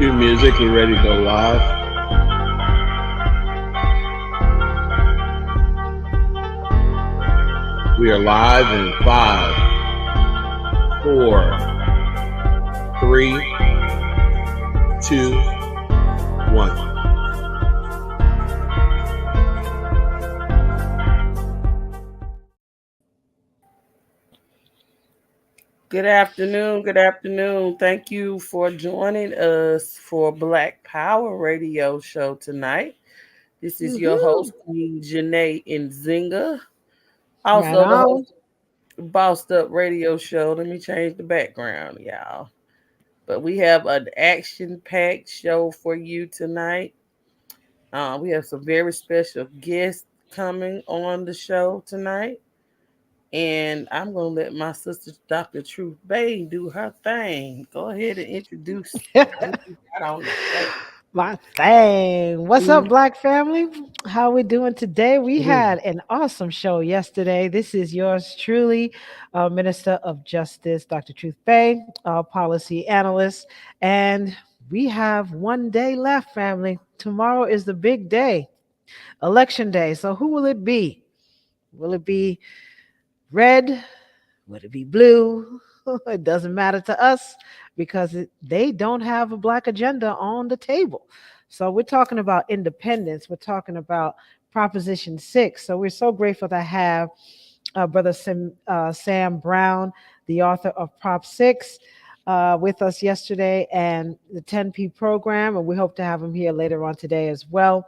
Cue music. We're ready to go live. We are live in 5, 4, 3, 2, 1. Good afternoon. Good afternoon. Thank you for joining us for Blackpower radio show tonight. This is your Woohoo! host, Queen Janae Nzinga. Right Also the on. host of Bossed Up Radio Show. Let me change the background, y'all. But we have an action-packed show for you tonight. We have some very special guests coming on the show tonight. And I'm going to let my sister, Dr. Truth Bay, do her thing. Go ahead and introduce who you got on the show. My thing. What's up, Mhm. Black family? How we doing today? We had an awesome show yesterday. This is yours truly, Minister of Justice, Dr. Truth Bay, policy analyst. And we have one day left, family. Tomorrow is the big day, Election Day. So who will it be? Will it be red? Would it be blue? It doesn't matter to us because they don't have a black agenda on the table. So we're talking about independence. We're talking about Proposition 6. So we're so grateful to have Brother Sam Brown, the author of Prop 6, with us yesterday and the 10P program. And we hope to have him here later on today as well.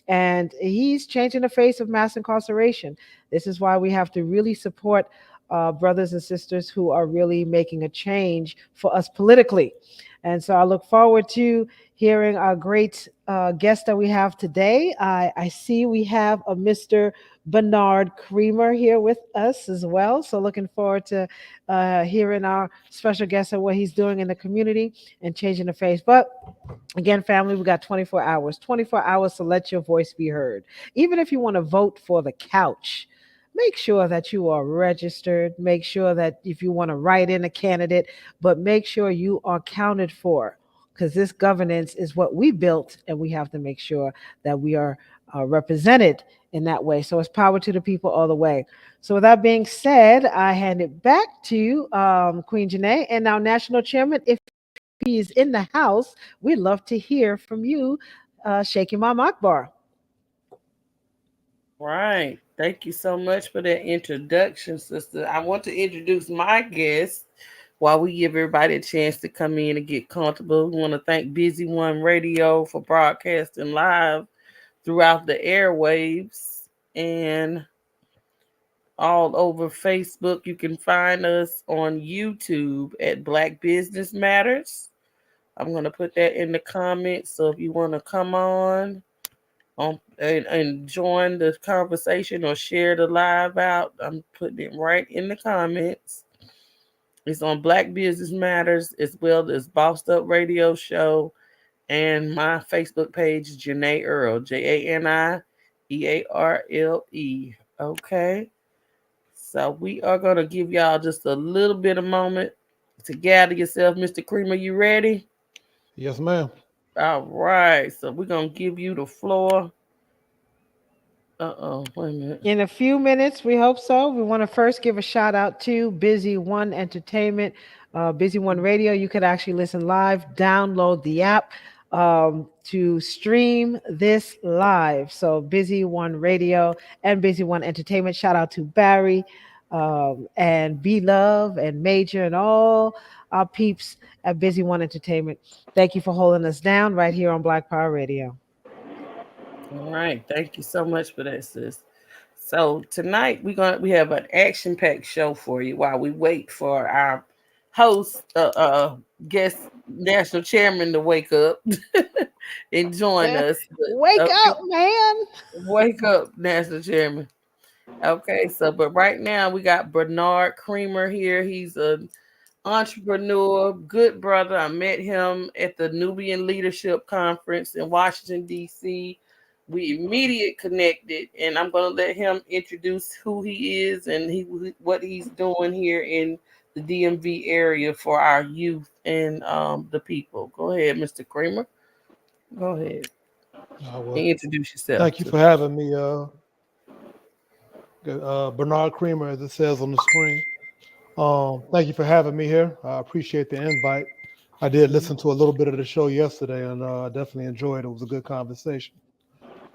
And he's changing the face of mass incarceration. This is why we have to really support brothers and sisters who are really making a change for us politically. And so I look forward to hearing our great guest that we have today. I see we have a Mr. Bernard Creamer here with us as well. So looking forward to hearing our special guest and what he's doing in the community and changing the face. But again, family, we got 24 hours, 24 hours to let your voice be heard. Even if you want to vote for the couch, make sure that you are registered. Make sure that if you want to write in a candidate, but make sure you are counted for because this governance is what we built, and we have to make sure that we are represented in that way. So it's power to the people all the way. So with that being said, I hand it back to Queen Janae and our national chairman. If he is in the house, we'd love to hear from you, Shaky Mom Akbar. All right. Thank you so much for that introduction, sister. I want to introduce my guest while we give everybody a chance to come in and get comfortable. We want to thank Busy One Radio for broadcasting live throughout the airwaves and all over Facebook. You can find us on YouTube at Black Business Matters. I'm going to put that in the comments. So if you want to come on and join the conversation or share the live out, I'm putting it right in the comments. It's on Black Business Matters as well as Bossed Up Radio Show and my Facebook page, Janae Earl, JANIEARLE. Okay. So we are going to give y'all just a little bit of moment to gather yourself. Mr. Creamer, you ready? Yes, ma'am. All right. So we're going to give you the floor. Uh-oh. Wait a minute. In a few minutes, we hope so. We want to first give a shout out to Busy One Entertainment, Busy One Radio. You could actually listen live, download the app to stream this live. So, Busy One Radio and Busy One Entertainment. Shout out to Barry and B Love and Major and all our peeps at Busy One Entertainment. Thank you for holding us down right here on Black Power Radio. All right. Thank you so much for that, sis. So tonight we have an action packed show for you while we wait for our host, guest national chairman to wake up and join us. But Wake okay, up, man. wake up, national chairman. Okay, so but right now we got Bernard Creamer here. He's an entrepreneur, good brother. I met him at the Nubian Leadership Conference in Washington, D.C. We immediately connected, and I'm going to let him introduce who he is and what he's doing here in the DMV area for our youth and the people. Go ahead, Mr. Creamer. Go ahead and Well, introduce yourself thank you to for the having me, Bernard Creamer, as it says on the screen. Thank you for having me here. I appreciate the invite. I did people. listen to a little bit of the show yesterday, and I definitely enjoyed it. It was a good conversation.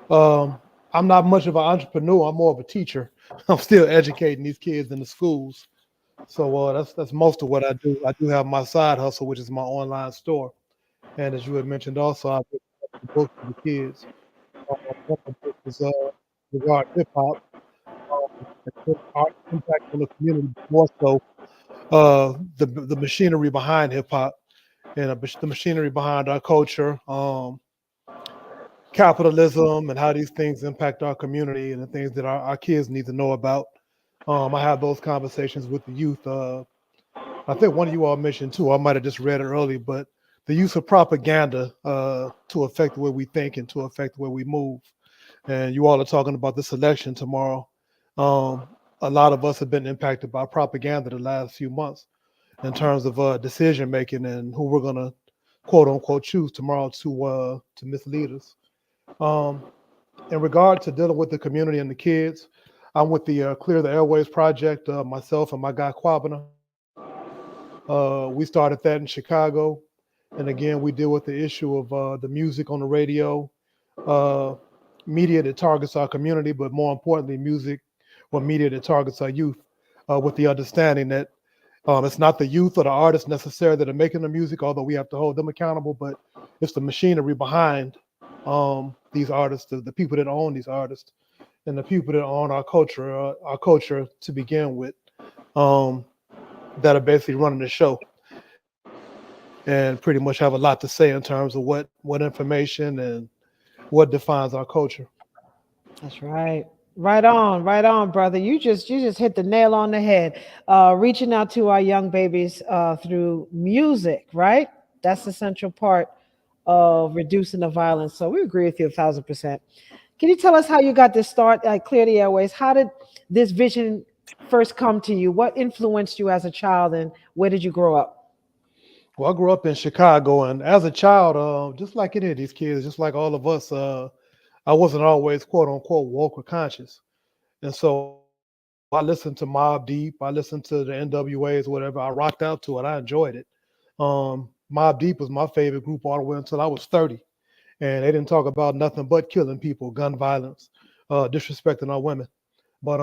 Um, I'm not much of an entrepreneur. I'm more of a teacher. I'm still educating these kids in the schools. So that's most of what I do. I do have my side hustle, which is my online store. And as you had mentioned, also I've written a couple of books for the kids. One of the books is regarding hip hop, art impact on the community, more so the machinery behind hip hop and the machinery behind our culture, capitalism, and how these things impact our community and the things that our kids need to know about. I have those conversations with the youth. I think one of you all mentioned too. I might have just read it early, but the use of propaganda to affect the way we think and to affect the way we move. And you all are talking about this election tomorrow. Um, a lot of us have been impacted by propaganda the last few months in terms of decision making and who we're gonna quote unquote choose tomorrow to mislead us. Um, in regard to dealing with the community and the kids, I'm with the Clear the Airways project. Myself and my guy Quabana. We started that in Chicago, and again, we deal with the issue of the music on the radio, uh, media that targets our community, but more importantly, music or media that targets our youth, with the understanding that it's not the youth or the artists necessarily that are making the music, although we have to hold them accountable, but it's the machinery behind these artists, the people that own these artists, and the people that own our culture to begin with, um, that are basically running the show and pretty much have a lot to say in terms of what information and what defines our culture. That's right. Right on, brother. You just hit the nail on the head. Reaching out to our young babies through music, right? That's the central part of reducing the violence. So we agree with you 1,000%. Can you tell us how you got this start at Clear the Airways? How did this vision first come to you? What influenced you as a child, and where did you grow up? Well, I grew up in Chicago, and as a child, just like any of these kids, just like all of us, I wasn't always quote unquote woke or conscious. And so I listened to Mobb Deep, I listened to the NWAs, whatever. I rocked out to it. I enjoyed it. Mobb Deep was my favorite group all the way until I was 30. And they didn't talk about nothing but killing people, gun violence, disrespecting our women. But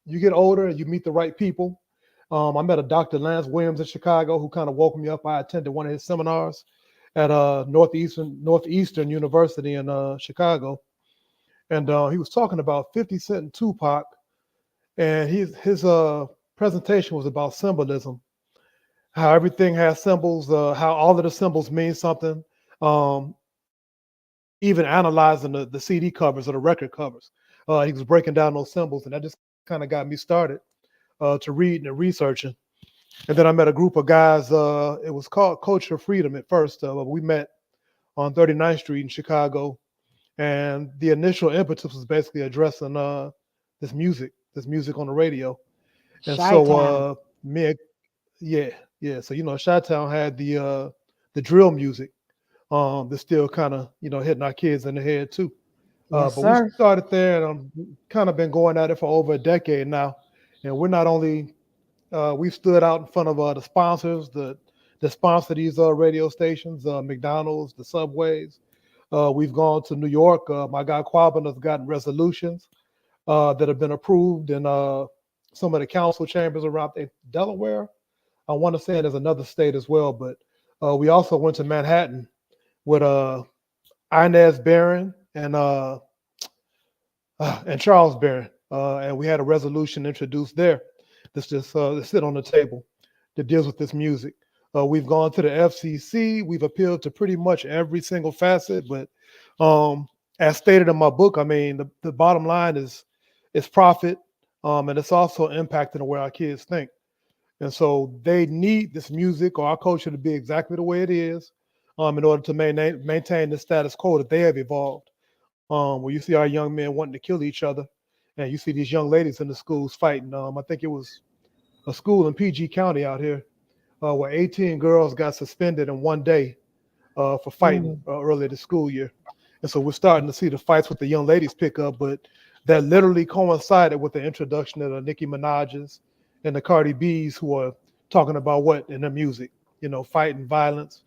you get older and you meet the right people. I met a Dr. Lance Williams in Chicago who kind of woke me up. I attended one of his seminars at Northeastern University in Chicago, and he was talking about 50 Cent and Tupac, and his presentation was about symbolism, how everything has symbols, how all of the symbols mean something. Even analyzing the CD covers or the record covers, he was breaking down those symbols, and that just kind of got me started to reading and researching. And then I met a group of guys. It was called Culture Freedom at first. But we met on 39th Street in Chicago, and the initial impetus was basically addressing this music on the radio. And Shy so Town. me, yeah, yeah. So Chi-Town had the drill music that's still kind of hitting our kids in the head too. Yes, But we sir. started there, and kind of been going at it for over a decade now. And we're not only we've stood out in front of the sponsors that sponsor these radio stations, McDonald's, the subways. We've gone to New York. My guy Quabbin has gotten resolutions that have been approved in some of the council chambers around Delaware. I want to say there's another state as well, but we also went to Manhattan with Inez Barron and Charles Barron, and we had a resolution introduced there that's sit on the table that deals with this music. We've gone to the FCC. We've appealed to pretty much every single facet, but as stated in my book, I mean the bottom line is profit, and it's also impacting the way our kids think. And so they need this music or our culture to be exactly the way it is, in order to maintain the status quo that they have evolved. Where you see our young men wanting to kill each other, and you see these young ladies in the schools fighting. I think it was a school in PG County out here where 18 girls got suspended in one day for fighting Mm. earlier this school year. And so we're starting to see the fights with the young ladies pick up, but that literally coincided with the introduction of the Nicki Minaj's and the Cardi B's, who are talking about what in their music, fighting violence,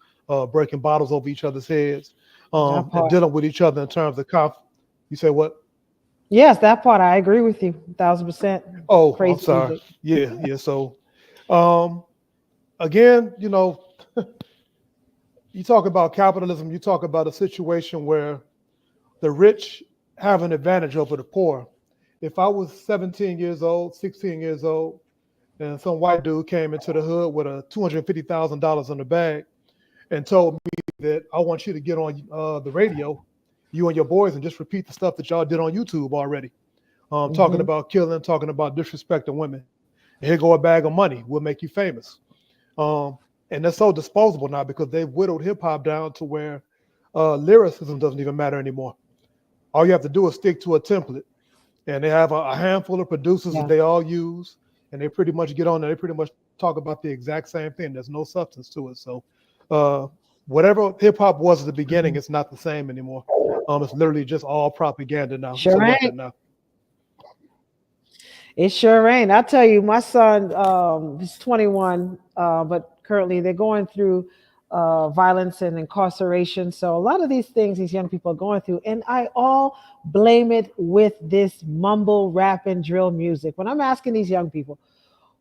breaking bottles over each other's heads, That and part. dealing with each other in terms of You say what? Yes, that part. I agree with you, 1,000%. Oh, I'm Crazy sorry. music. Yeah, yeah. So, um, again, you talk about capitalism, you talk about a situation where the rich have an advantage over the poor. If I was 17 years old, 16 years old, and some white dude came into the hood with a $250,000 in the bag and told me that I want you to get on the radio, you and your boys, and just repeat the stuff that y'all did on YouTube already, talking Hmm. about killing, talking about disrespecting women. And here go a bag of money. We'll make you famous. Um, and they're so disposable now because they've whittled hip hop down to where lyricism doesn't even matter anymore. All you have to do is stick to a template, and they have a handful of producers that Yeah. they all use, and they pretty much get on there. They pretty much talk about the exact same thing. There's no substance to it. So, uh, whatever hip hop was at the beginning, Mhm. it's not the same anymore. It's literally just all propaganda now. It's Sure like ain't. that now. It sure ain't. I tell you, my son is 21, but currently they're going through violence and incarceration. So a lot of these things these young people are going through, and I all blame it with this mumble rap and drill music. When I'm asking these young people,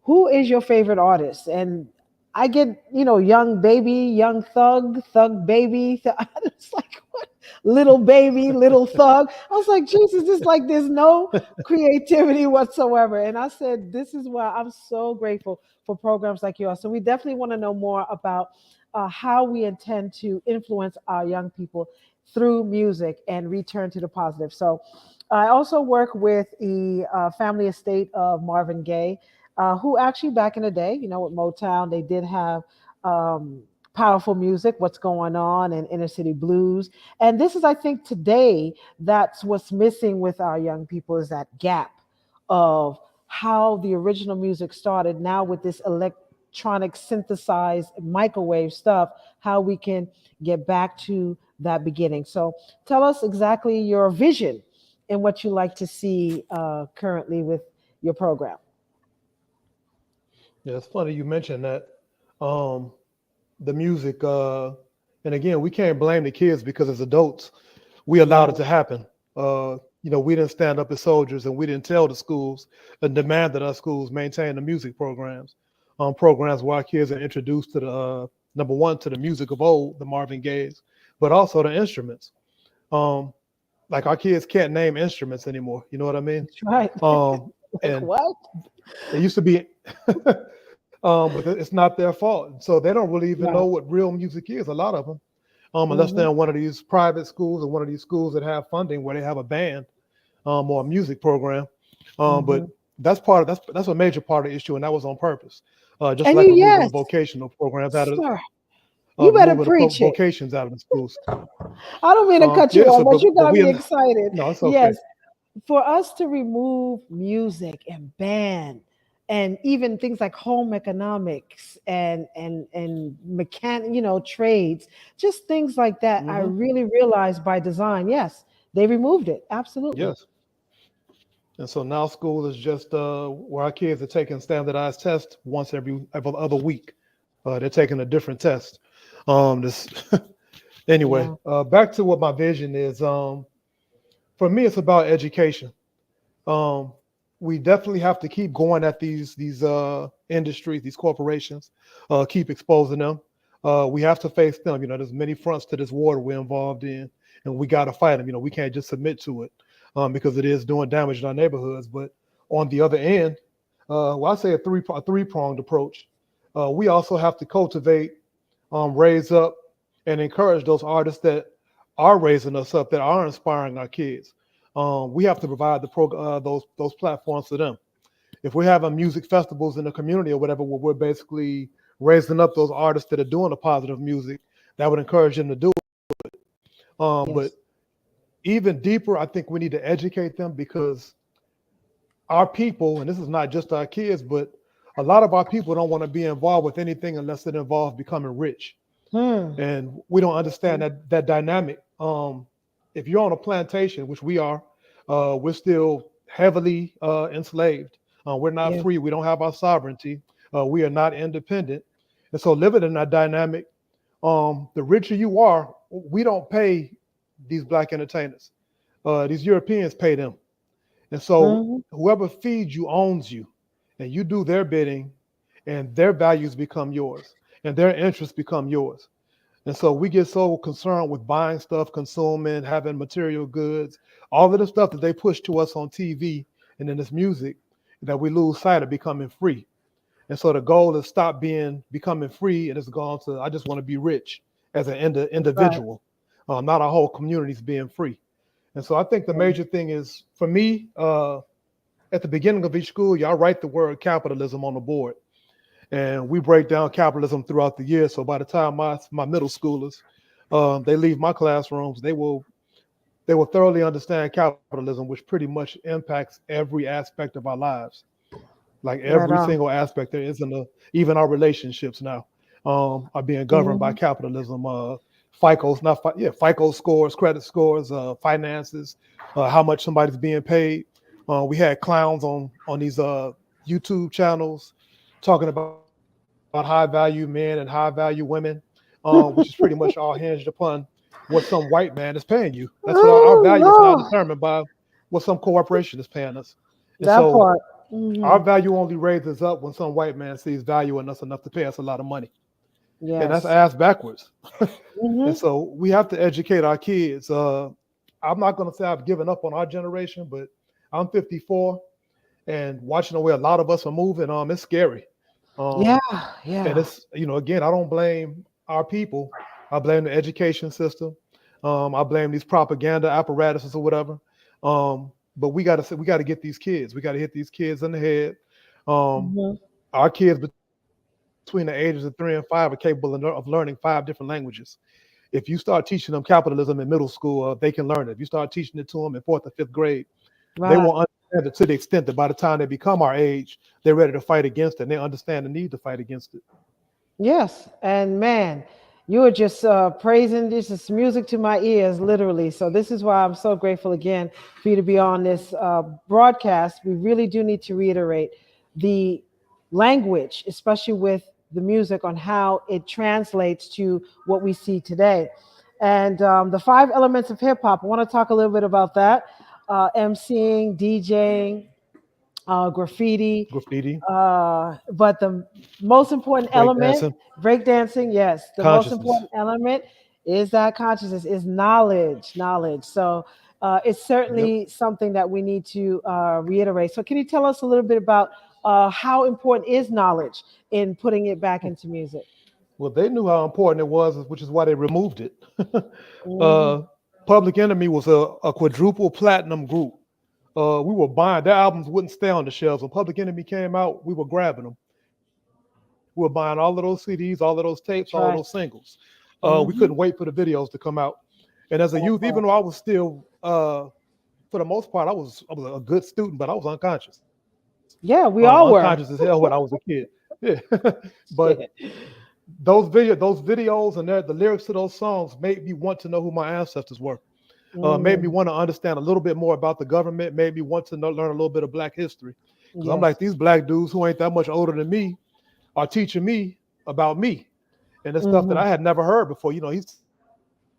who is your favorite artist? And I get, young baby, young thug, thug baby. It's like, what? Little baby, little thug. I was like, Jesus, it's like there's no creativity whatsoever. And I said, this is why I'm so grateful for programs like yours. So we definitely want to know more about how we intend to influence our young people through music and return to the positive. So I also work with the family estate of Marvin Gaye, who actually back in the day, with Motown, they did have powerful music, what's going on, and inner city blues. And this is, I think, today, that's what's missing with our young people is that gap of how the original music started now with this electronic synthesized microwave stuff, how we can get back to that beginning. So tell us exactly your vision and what you like to see currently with your program. Yeah, it's funny you mentioned that. Um, the music, and again, we can't blame the kids because as adults, we allowed it Right. to happen. We didn't stand up as soldiers and we didn't tell the schools and demand that our schools maintain the music programs, programs where our kids are introduced to the number one to the music of old, the Marvin Gaye's, but also the instruments. Um, like our kids can't name instruments anymore. You know what I mean? That's right. Um, Like and what? it used to be, but it's not their fault. So they don't really even Right. know what real music is. A lot of them, unless Hmm. they're in one of these private schools or one of these schools that have funding where they have a band or a music program. But Hmm. that's a major part of the issue, and that was on purpose. Just And like removing the yes, vocational programs out of sir, you better removing the preach it. vocations out of the schools. I don't mean to cut you Yeah. off, So, but you but got we me in, excited. no, it's okay. Yes, for us to remove music and band and even things like home economics and trades, just things like that, I Hmm. really realized by design, yes, they removed it. Absolutely. Yes. And so now school is just where our kids are taking standardized tests once every other week. They're taking a different test. This anyway. Yeah. Back to what my vision is. For me, it's about education. Um, we definitely have to keep going at these industries, these corporations, keep exposing them. We have to face them. There's many fronts to this war we're involved in, and we got to fight them. We can't just submit to it because it is doing damage in our neighborhoods. But on the other end, I say a three pronged approach. We also have to cultivate, raise up, and encourage those artists that are raising us up, that are inspiring our kids. We have to provide those platforms for them. If we're having music festivals in the community or whatever, where we're basically raising up those artists that are doing the positive music, that would encourage them to do it. But Yes. even deeper, I think we need to educate them because our people, and this is not just our kids, but a lot of our people don't want to be involved with anything unless it involves becoming rich, Hmm. and we don't understand that dynamic. If you're on a plantation, which we are, we're still heavily enslaved. We're not Yeah. free. We don't have our sovereignty. We are not independent, and so living in that dynamic, the richer you are, we don't pay these black entertainers. These Europeans pay them, and so Hmm. whoever feeds you owns you, and you do their bidding, and their values become yours, and their interests become yours. And so we get so concerned with buying stuff, consuming, having material goods, all of the stuff that they push to us on TV and in this music, that we lose sight of becoming free. And so the goal is stop being becoming free, and it's gone to I just want to be rich as an That's right. individual, not our whole communities being free. And so I think the Yeah. major thing is for me, at the beginning of each school, y'all write the word capitalism on the board, and we break down capitalism throughout the year. So by the time my middle schoolers they leave my classrooms, they will thoroughly understand capitalism, which pretty much impacts every aspect of our lives, like Right every on. single aspect. There isn't a even our relationships now are being governed by Hmm. capitalism. FICO's not yeah, FICO scores, credit scores, finances, how much somebody's being paid. We had clowns on these YouTube channels talking about high value men and high value women, which is pretty much all hinged upon what some white man is paying you. That's what our value is now Oh determined by what some corporation is paying us. And Lord, that so part. our Hmm. value only raises up when some white man sees value in us enough to pay us a lot of money. And that's Yes. ass backwards. And Hmm. so we have to educate our kids. I'm not going to say I've given up on our generation, but I'm 54 and watching the way a lot of us are moving, it's scary. Yeah. Um, and Yeah. it's, again, I don't blame our people. I blame the education system. I blame these propaganda apparatuses or whatever. But we got to get these kids. We got to hit these kids in the head. Um, Hmm. our kids between the ages of 3 and 5 are capable of learning 5 different languages. If you start teaching them capitalism in middle school, they can learn it. If you start teaching it to them in 4th or 5th grade, they Right. will understand it to the extent that by the time they become our age, they're ready to fight against it and they understand the need to fight against it. Yes, and man, you were just praising. This is music to my ears, literally. So this is why I'm so grateful again for you to be on this broadcast. We really do need to reiterate the language, especially with the music, on how it translates to what we see today. And the 5 elements of hip hop. I want to talk a little bit about that. MCing, DJing, graffiti, Graffiti, but the most important element, breakdancing, breakdancing, yes, the most consciousness. important element is that consciousness, is knowledge, knowledge. So it's Yep. certainly something that we need to reiterate. So can you tell us a little bit about how important is knowledge in putting it back into music? Well, they knew how important it was, which is why they removed it. Hmm. uh, Public Enemy was a quadruple platinum group. We were buying their albums wouldn't stay on the shelves. When Public Enemy came out, we were grabbing them. We were buying all of those CDs, all of those tapes, all of those singles. That's right. We couldn't wait for the Hmm. videos to come out. And as a youth, even though I was still, for the most part, I was a good student, but I was unconscious. Yeah, we all Unconscious as were. hell when I was a kid. Yeah, but Yeah. those videos and the lyrics to those songs made me want to know who my ancestors were. Made me Mm, want to understand a little bit more about the government. Made me want to learn a little bit of Black history. Because I'm like, yes. these Black dudes who ain't that much older than me are teaching me about me and the stuff that Hmm. I had never heard before. He's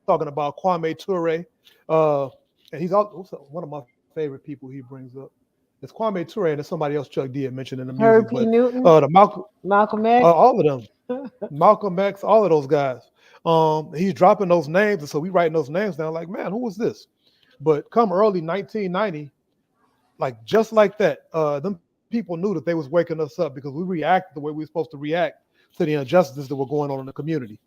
talking about Kwame Ture, and he's one of my favorite people he brings up. It's Kwame Ture, and there's somebody else Chuck D had mentioned in the music, but Herb P. Newton, the Malcolm, Malcolm X. all of them, Malcolm X, all of those guys. He's dropping those names, and so we writing those names down. Like, man, who was this? But come early 1990, like just like that, them people knew that they was waking us up because we reacted the way we were supposed to react to the injustices that were going on in the community.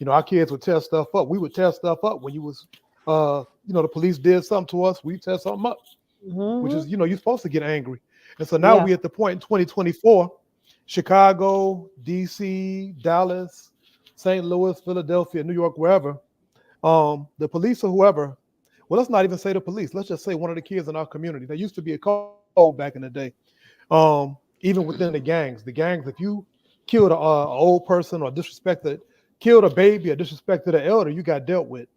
Our kids would tear stuff up. We would tear stuff up when the police did something to us. We tear something up, which Hmm. is, you're supposed to get angry. And so now Yeah. we at the point in 2024, Chicago, DC, Dallas, St. Louis, Philadelphia, New York, wherever, the police or whoever, well, let's not even say the police. Let's just say one of the kids in our community. There used to be a code back in the day. even within the gangs, if you killed a old person or disrespected, killed a baby or disrespected an elder, you got dealt with.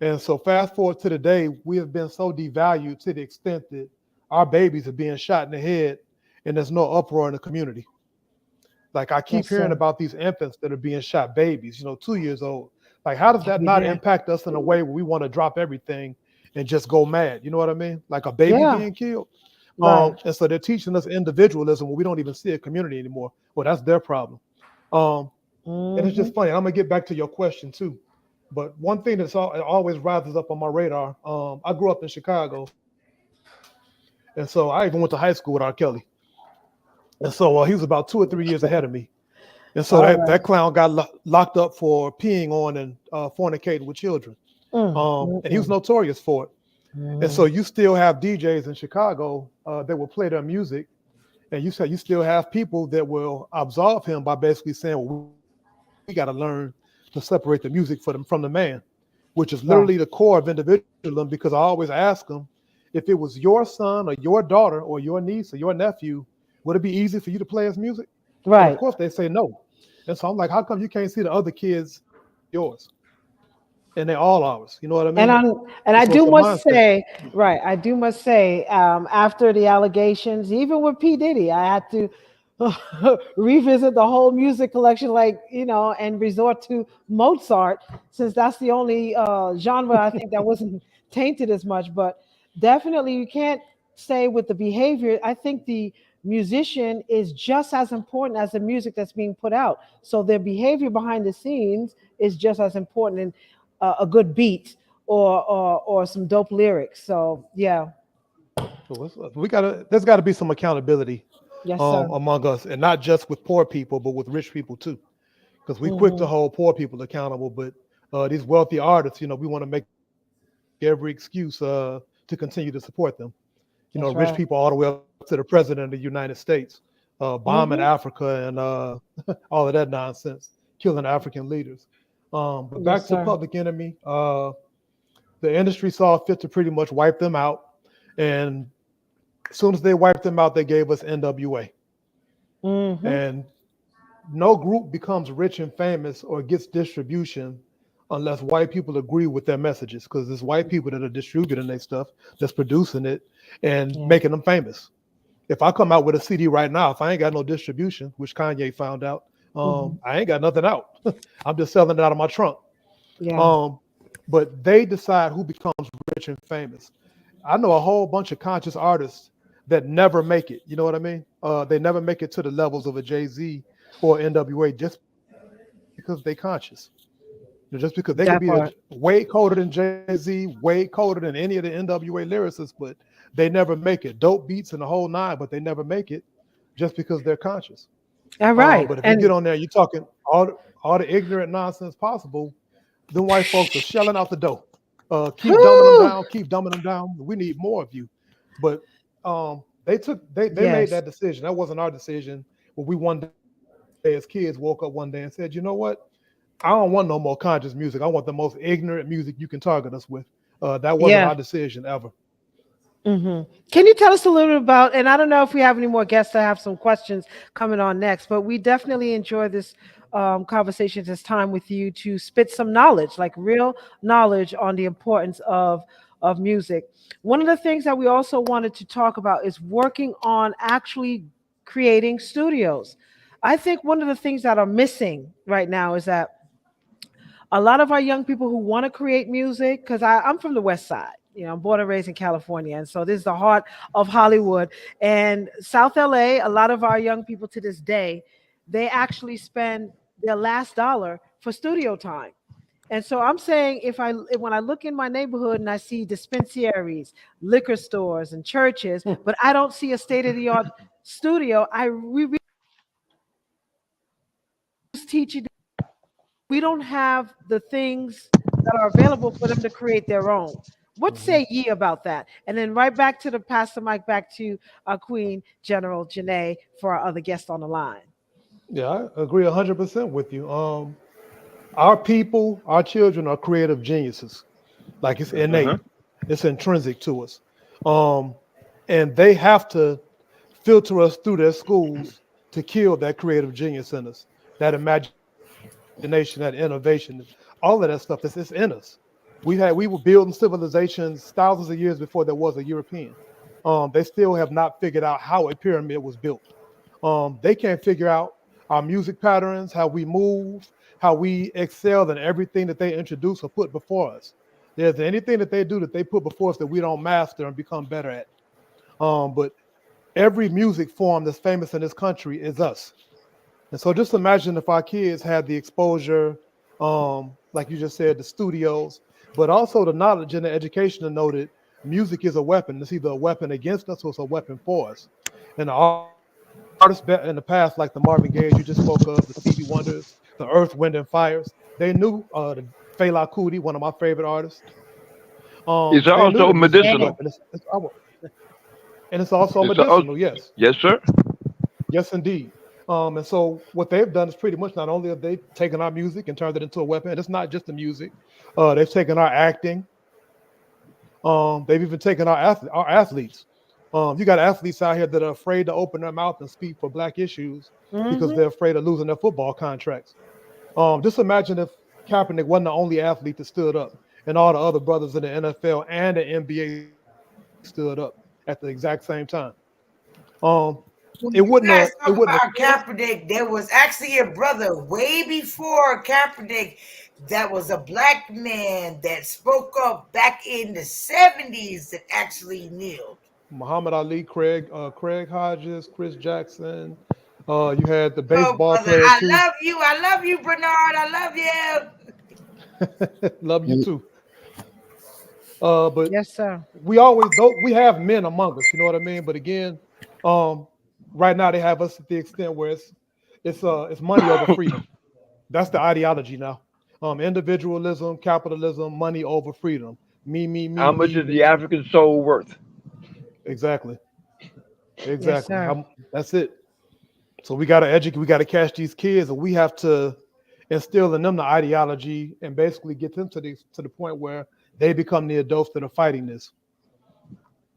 And so fast forward to today, we have been so devalued to the extent that our babies are being shot in the head and there's no uproar in the community. Like I keep Yes, hearing sir. about these infants that are being shot, babies, 2 years old. Like, how does that Every not day. impact us in a way where we want to drop everything and just go mad? You know what I mean? Like a baby Yeah. being killed. Right. And so they're teaching us individualism when we don't even see a community anymore. Well, that's their problem. Um, and it's Hmm. just funny. I'm gonna get back to your question too. But one thing it always rises up on my radar. I grew up in Chicago, and so I even went to high school with R. Kelly. And so he was about 2 or 3 years ahead of me. And so All that right. clown got locked up for peeing on and fornicating with children. And he was notorious for it. And so Mm. you still have DJs in Chicago that will play their music, and you say you still have people that will absolve him by basically saying, "Well, we got to learn to separate the music from the man," which is literally the Right. core of individualism. Because I always ask them, if it was your son or your daughter or your niece or your nephew, would it be easy for you to play his music? And of Right. course they say no. And so I'm like, how come you can't see the other kids yours and they're all ours? You know what I And mean? I'm and And I so it's do a must mindset. say, right, I do must say, after the allegations, even with P. Diddy, I had to revisit the whole music collection, like, and resort to Mozart, since that's the only genre I think that wasn't tainted as much. But definitely you can't say with the behavior. I think the musician is just as important as the music that's being put out. So their behavior behind the scenes is just as important, and a good beat or some dope lyrics. So yeah, So there's got to be some accountability yes sir. among us, and not just with poor people, but with rich people too. Because we quick to Hmm. hold poor people accountable, but these wealthy artists, we want to make every excuse to continue to support them. Rich That's people right. all the way up to the president of the United States, bombing Hmm. Africa and all of that nonsense, killing African leaders. But back Yes to sir. Public Enemy, the industry saw fit to pretty much wipe them out, and as soon as they wiped them out, they gave us NWA. Hmm. And no group becomes rich and famous or gets distribution unless white people agree with their messages, because it's white people that are distributing their stuff, that's producing it and Yeah. making them famous. If I come out with a CD right now, if I ain't got no distribution, which Kanye found out, Hmm. I ain't got nothing out. I'm just selling it out of my trunk. Yeah. Um, but they decide who becomes rich and famous. I know a whole bunch of conscious artists that never make it. You know what I mean? They never make it to the levels of a Jay-Z or NWA just because they conscious. Just because they could be That part. way colder than Jay-Z, way colder than any of the NWA lyricists, but they never make it. Dope beats and the whole nine, but they never make it just because they're conscious. All right. But if you get And on there, you're talking all the ignorant nonsense possible. Them white folks are shelling out the dough. Keep dumbing them whew, down. Keep dumbing them down. We need more of you. But they made yes. that decision. That wasn't our decision. But we one day as kids woke up one day and said, you know what? I don't want no more conscious music. I want the most ignorant music you can target us with. That wasn't our Yeah. decision ever. Hmm. Can you tell us a little bit about, and I don't know if we have any more guests, I have some questions coming on next, but we definitely enjoy this conversation, this time with you to spit some knowledge, like real knowledge on the importance of music. One of the things that we also wanted to talk about is working on actually creating studios. I think one of the things that are missing right now is that a lot of our young people who want to create music, because I'm from the West Side. I'm born and raised in California. And so this is the heart of Hollywood. And South LA, a lot of our young people to this day, they actually spend their last dollar for studio time. And so I'm saying, when I look in my neighborhood and I see dispensaries, liquor stores, and churches, but I don't see a state of the art studio, we really teach we don't have the things that are available for them to create their own. What Mhm. say ye about that? And then right back to the pastor Mike, back to Queen General Janae for our other guest on the line. Yeah, I agree 100% with you. Our people, our children are creative geniuses. Like it's innate, Uh-huh. it's intrinsic to us. Um, and they have to filter us through their schools to kill that creative genius in us, that imagination, that innovation, all of that stuff. It's in us. We were building civilizations thousands of years before there was a European. They still have not figured out how a pyramid was built. They can't figure out our music patterns, how we move, how we excel in everything that they introduce or put before us. There's anything that they do that they put before us that we don't master and become better at. But every music form that's famous in this country is us. And so just imagine if our kids had the exposure, like you just said, the studios, but also the knowledge and the education to know that music is a weapon. It's either a weapon against us or it's a weapon for us. And the artists in the past, like the Marvin Gayes you just spoke of, the Stevie Wonders, the Earth, Wind, and Fires, they knew the Fela Kuti, one of my favorite artists. It's They knew also that music is a Yeah. medicinal. weapon. And it's also It's also, medicinal, yes. yes, sir. Yes, indeed. And so what they've done is pretty much not only have they taken our music and turned it into a weapon, and it's not just the music. They've taken our acting. They've even taken our athletes. You got athletes out here that are afraid to open their mouth and speak for black issues because Hmm. they're afraid of losing their football contracts. Just imagine if Kaepernick wasn't the only athlete that stood up, and all the other brothers in the NFL and the NBA stood up at the exact same time. Um, it When wouldn't you have it guys wouldn't talk have killed us. about Kaepernick, there was actually a brother way before Kaepernick that was a black man that spoke up back in the 70s that actually kneeled. Muhammad Ali, Craig Hodges, Chris Jackson. You had the Oh, baseball brother, player I too. love you. I love you, Bernard. I love you. Love you Mm. too. But Yes, sir. we always don't. We have men among us. You know what I mean. But again, um, right now they have us at the extent where it's money over freedom. That's the ideology now. Individualism, capitalism, money over freedom. Me, me, me, How much me. is the African soul worth? Exactly, Yes, exactly. sir. That's it. So we got to educate. We got to catch these kids, and we have to instill in them the ideology and basically get them to the point where they become the adults that are fighting this.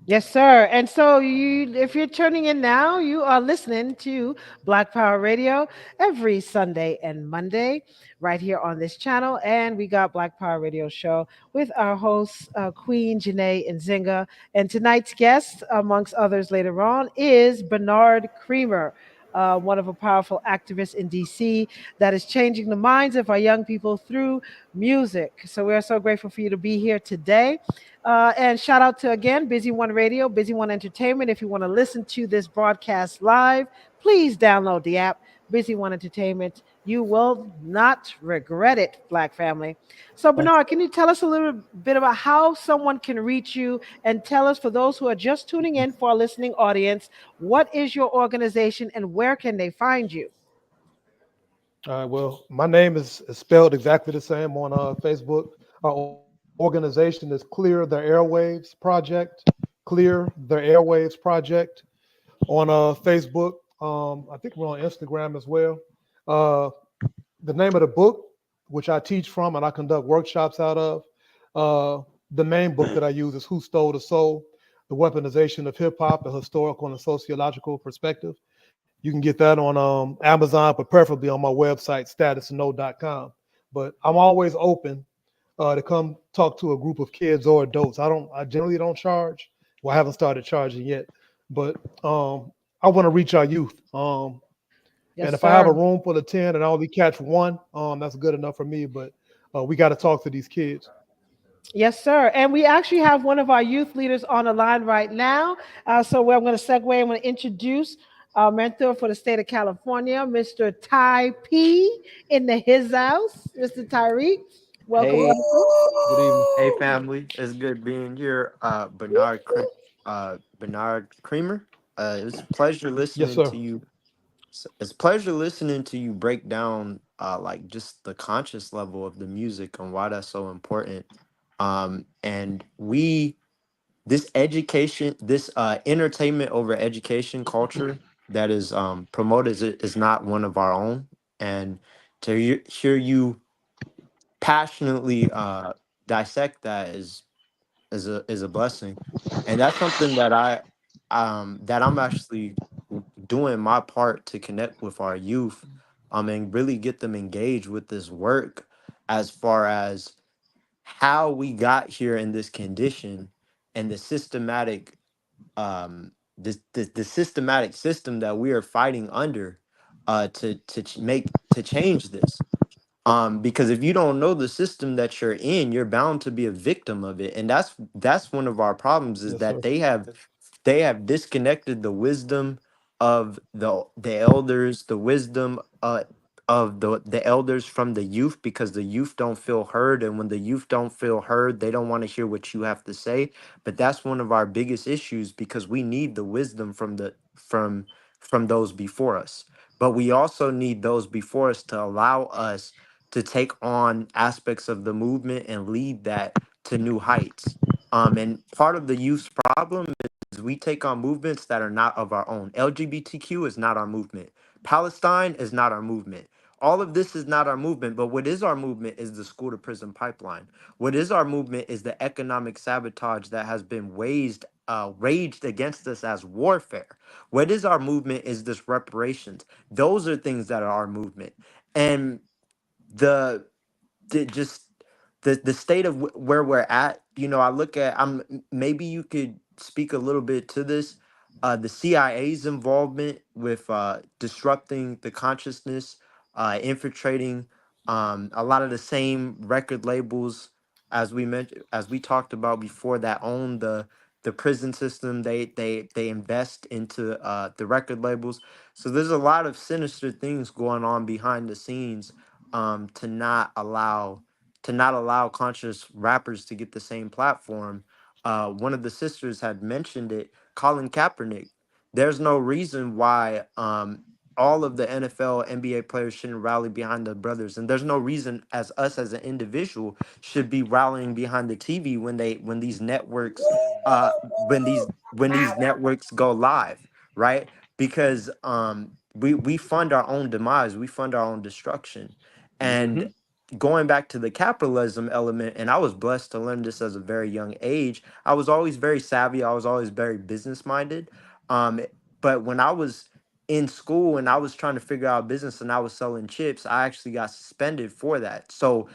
Yes, sir. And so you if you're tuning in now, you are listening to Black Power Radio every Sunday and Monday right here on this channel. And we got Black Power Radio show with our hosts, Queen Janae and Zinga. And tonight's guest, amongst others later on, is Bernard Creamer. One of a powerful activists in DC that is changing the minds of our young people through music. So we are so grateful for you to be here today. And shout out to again Busy One Radio, Busy One Entertainment. If you want to listen to this broadcast live, please download the app Busy One Entertainment. You will not regret it, Black family. So, Thank Bernard, can you tell us a little bit about how someone can reach you and tell us, for those who are just tuning in for our listening audience, what is your organization and where can they find you? All right. Well, my name is spelled exactly the same on Facebook. Our organization is Clear the Airwaves Project. Clear the Airwaves Project on Facebook. I think we're on Instagram as well. Uh, the name of the book, which I teach from and I conduct workshops out of, the main book that I use is Who Stole the Soul? The Weaponization of Hip Hop, a Historical and Sociological Perspective. You can get that on Amazon, but preferably on my website, statusno.com. But I'm always open to come talk to a group of kids or adults. I generally don't charge. Well, I haven't started charging yet, but I want to reach our youth. And Yes, if I have a sir. room full of 10 and I only catch one, that's good enough for me. But we got to talk to these kids. Yes, sir. And we actually have one of our youth leaders on the line right now. So I'm going to segue. I'm going to introduce our mentor for the state of California, Mr. Ty P. in the his house. Mr. Tyreek, welcome, Hey, welcome. Good evening. hey, Ooh. family! It's good being here. Bernard Creamer. It was a pleasure Yes, listening sir. to you. It's a pleasure listening to you break down, like just the conscious level of the music and why that's so important. And this education, this entertainment over education culture that is promoted is not one of our own. And to hear you passionately dissect that is a blessing, and that's something that I'm actually doing my part to connect with our youth, and really get them engaged with this work as far as how we got here in this condition and the systematic the systematic system that we are fighting under make to change this. Because if you don't know the system that you're in, you're bound to be a victim of it. And that's one of our problems, is Yes, that sir. they have disconnected the wisdom of the elders, the wisdom of the elders from the youth, because the youth don't feel heard. And when the youth don't feel heard, they don't want to hear what you have to say. But that's one of our biggest issues, because we need the wisdom from those before us. But we also need those before us to allow us to take on aspects of the movement and lead that to new heights. And part of the youth's problem is we take on movements that are not of our own. LGBTQ is not our movement. Palestine is not our movement. All of this is not our movement, but what is our movement is the school to prison pipeline. What is our movement is the economic sabotage that has been raged against us as warfare. What is our movement is this reparations. Those are things that are our movement. And the just the state of where we're at, I look at, maybe you could speak a little bit to this, the CIA's involvement with disrupting the consciousness, infiltrating a lot of the same record labels as we talked about before, that own the prison system. They invest into the record labels. So there's a lot of sinister things going on behind the scenes, to not allow conscious rappers to get the same platform. One of the sisters had mentioned it, Colin Kaepernick. There's no reason why all of the NFL, NBA players shouldn't rally behind the brothers, and there's no reason as us as an individual should be rallying behind the TV when these networks when these networks go live, right? Because we fund our own demise, we fund our own destruction. Hmm. And going back to the capitalism element, and I was blessed to learn this as a very young age. I was always very savvy, I was always very business minded. um but when I was in school and I was trying to figure out business and I was selling chips, I actually got suspended for that. So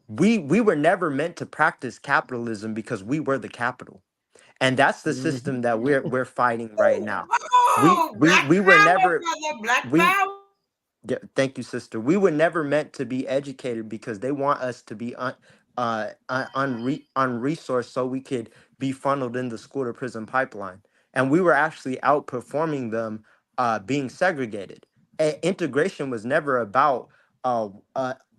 we were never meant to practice capitalism because we were the capital. And that's the Hmm. system that we're fighting right now. we Oh, we black we were power, never brother, black we power. Yeah, thank you, sister. We were never meant to be educated because they want us to be unresourced so we could be funneled in the school to prison pipeline. And we were actually outperforming them, being segregated. Integration was never about uh,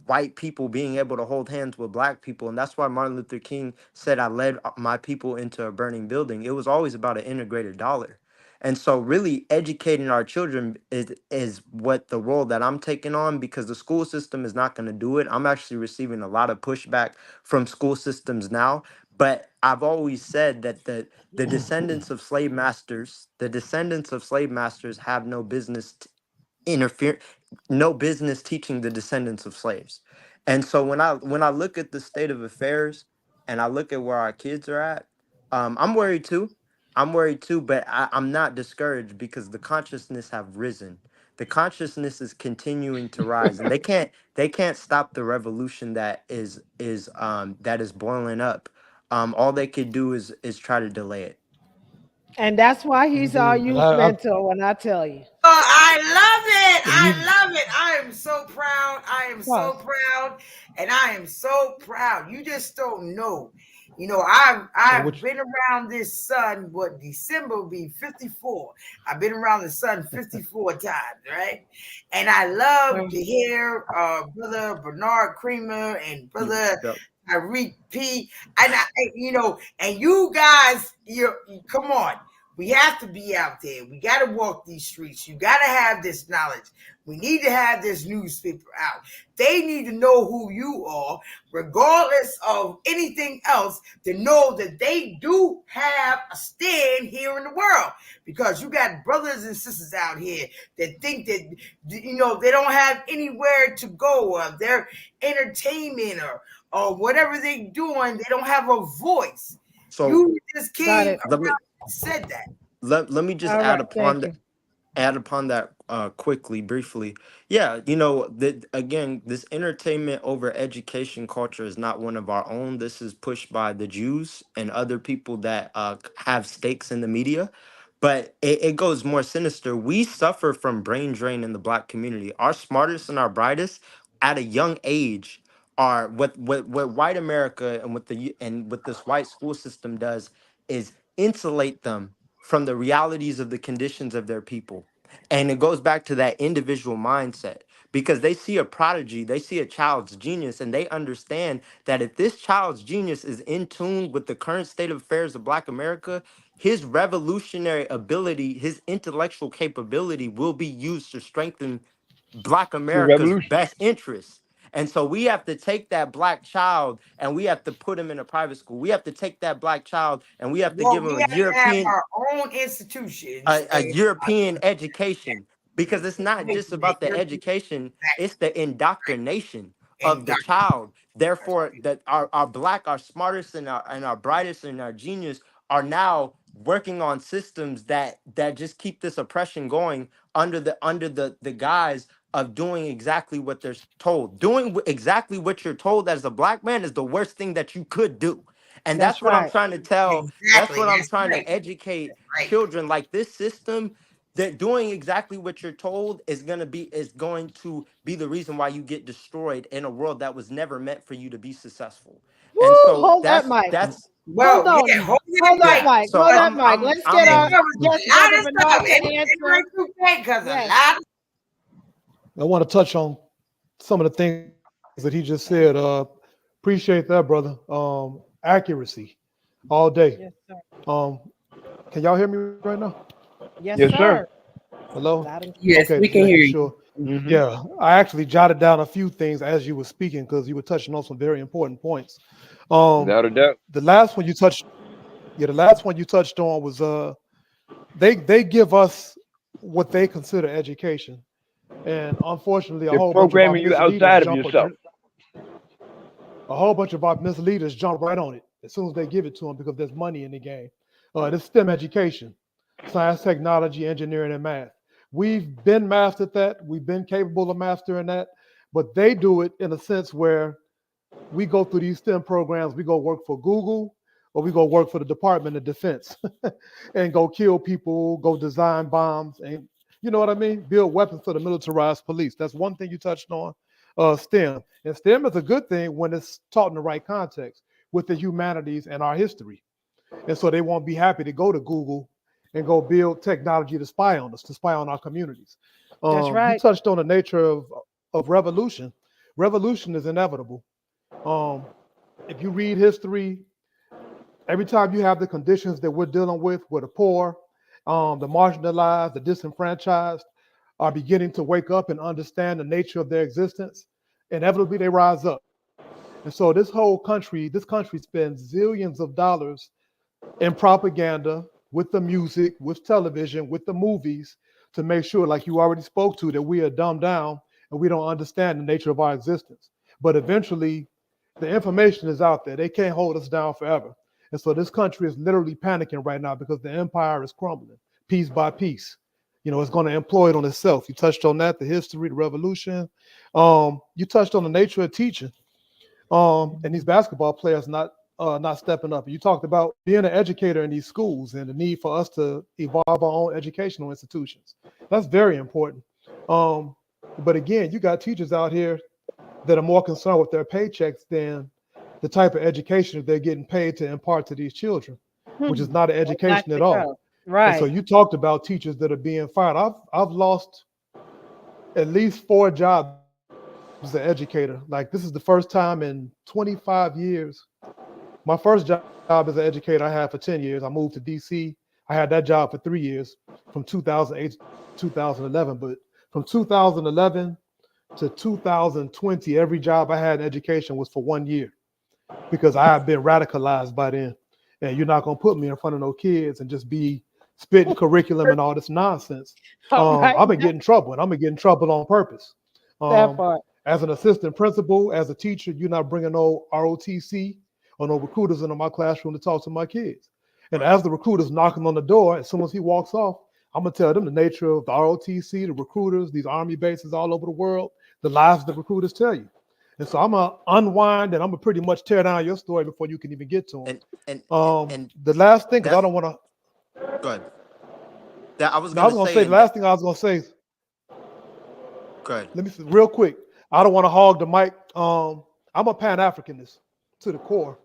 white people being able to hold hands with black people. And that's why Martin Luther King said, I led my people into a burning building. It was always about an integrated dollar. And so really educating our children is what the role that I'm taking on, because the school system is not going to do it. I'm actually receiving a lot of pushback from school systems now, but I've always said that the descendants of slave masters have interfere no business teaching the descendants of slaves. And so when I look at the state of affairs and I look at where our kids are at, I'm worried too. But I'm not discouraged because the consciousness have risen. The consciousness is continuing to rise, and they can't stop the revolution that is boiling up. All they could do is try to delay it. And that's why he's our Indeed. And youth mentor, when I tell you. Oh, I love it. and you, I love it. I am so proud. I am so Plus, proud. And I am so proud. You just don't know. and I've which, been around this sun, what December will be 54. I've been around the sun 54 times, right? And I love to hear Brother Bernard Creamer and Brother Yep. Tyreek P. And you guys, come on. We have to be out there. We got to walk these streets. You got to have this knowledge. We need to have this newspaper out. They need to know who you are, regardless of anything else, to know that they do have a stand here in the world. Because you got brothers and sisters out here that think that, they don't have anywhere to go, or their entertainment, or whatever they doing, they don't have a voice. So You just got came it. let me around and said that. let me just All add right. upon Thank that. you. add upon that quickly, briefly. Yeah, you know, again, this entertainment over education culture is not one of our own. This is pushed by the Jews and other people that have stakes in the media. But it goes more sinister. We suffer from brain drain in the Black community. Our smartest and our brightest at a young age are what white America and what this white school system does is insulate them from the realities of the conditions of their people. And it goes back to that individual mindset because they see a prodigy, they see a child's genius, and they understand that if this child's genius is in tune with the current state of affairs of Black America, his revolutionary ability, his intellectual capability will be used to strengthen Black The America's revolution. best interests. And so we have to take that Black child and we have to put him in a private school. We have to take that Black child and we have to Well, give him we have to have our own institutions a European education because it's not just about the education, it's the indoctrination of the and child. Therefore, that our black, our smartest and our brightest and our genius are now working on systems that just keep this oppression going under the guise of doing exactly what they're told. Doing exactly what you're told as a Black man is the worst thing that you could do. And That's that's what I'm right. trying to tell. That's exactly what I'm that's trying right. to educate Right. children. Like this system, that doing exactly what you're told is going to be the reason why you get destroyed in a world that was never meant for you to be successful. Woo, And so hold that mic. that's Hold Well, on yeah, now. hold that Hold that yeah. mic. mic. So Hold Because that mic. Let's get I'm our there was guest, a lot Brother of Bernard, stuff. to answer. Because a Yes. lot of I want to touch on some of the things that he just said. Appreciate that, brother. Accuracy all day. Yes, sir. Um, can y'all hear me right now? Yes, Yes, sir. sir. Hello? Loud and Yes, Okay, we just can making hear you. sure. Hmm. Yeah, I actually jotted down a few things as you were speaking because you were touching on some very important points. Um, Without a doubt. the last one you touched, yeah, the last one you touched on was they give us what they consider education, and unfortunately, They're programming you outside of yourself. a whole bunch of our misleaders jump right on it as soon as they give it to them because there's money in the game. This STEM education, science, technology, engineering, and math. We've been mastered that. We've been capable of mastering that, but they do it in a sense where we go through these STEM programs. We go work for Google or we go work for the Department of Defense and go kill people, go design bombs, and you know what I mean? Build weapons for the militarized police. That's one thing you touched on. STEM. And STEM is a good thing when it's taught in the right context with the humanities and our history. And so they won't be happy to go to Google and go build technology to spy on us, to spy on our communities. that's You right. touched on the nature of revolution. Revolution is inevitable. Um, if you read history, every time you have the conditions that we're dealing with the poor, the marginalized, the disenfranchised, are beginning to wake up and understand the nature of their existence, inevitably they rise up. And so this country spends zillions of dollars in propaganda, with the music, with television, with the movies, to make sure, like you already spoke to, that we are dumbed down and we don't understand the nature of our existence. But eventually, the information is out there. They can't hold us down forever. And so this country is literally panicking right now because the empire is crumbling piece by piece. It's going to implode on itself. You touched on that, the history, the revolution. You touched on the nature of teaching. And these basketball players not stepping up. You talked about being an educator in these schools and the need for us to evolve our own educational institutions. That's very important. Um, but again, you got teachers out here that are more concerned with their paychecks than the type of education that they're getting paid to impart to these children, which is not an education at Exactly all. so. And so Right. you talked about teachers that are being fired. I've lost at least 4 jobs as an educator. Like this is the first time in 25 years. My first job as an educator I had for 10 years. I moved to DC. I had that job for 3 years from 2008 to 2011. But from 2011 to 2020, every job I had in education was for 1 year because I had been radicalized by then. And you're not going to put me in front of no kids and just be spitting curriculum and all this nonsense. All right. I'm going to get in trouble, and I'm going to get in trouble on purpose. That Um, part. as an assistant principal, as a teacher, you're not bringing no ROTC or no recruiters into my classroom to talk to my kids. And as the recruiter's knocking on the door, as soon as he walks off, I'm gonna tell them the nature of the ROTC, the recruiters, these army bases all over the world, the lies the recruiters tell you. And so I'm gonna unwind and I'm gonna pretty much tear down your story before you can even get to them. And and and The last thing, because I that's don't want to. good. That I was Now I gonna was gonna say, say the and that last thing I was gonna say. good. Let me say real quick. I don't want to hog the mic. I'm a Pan Africanist to the core.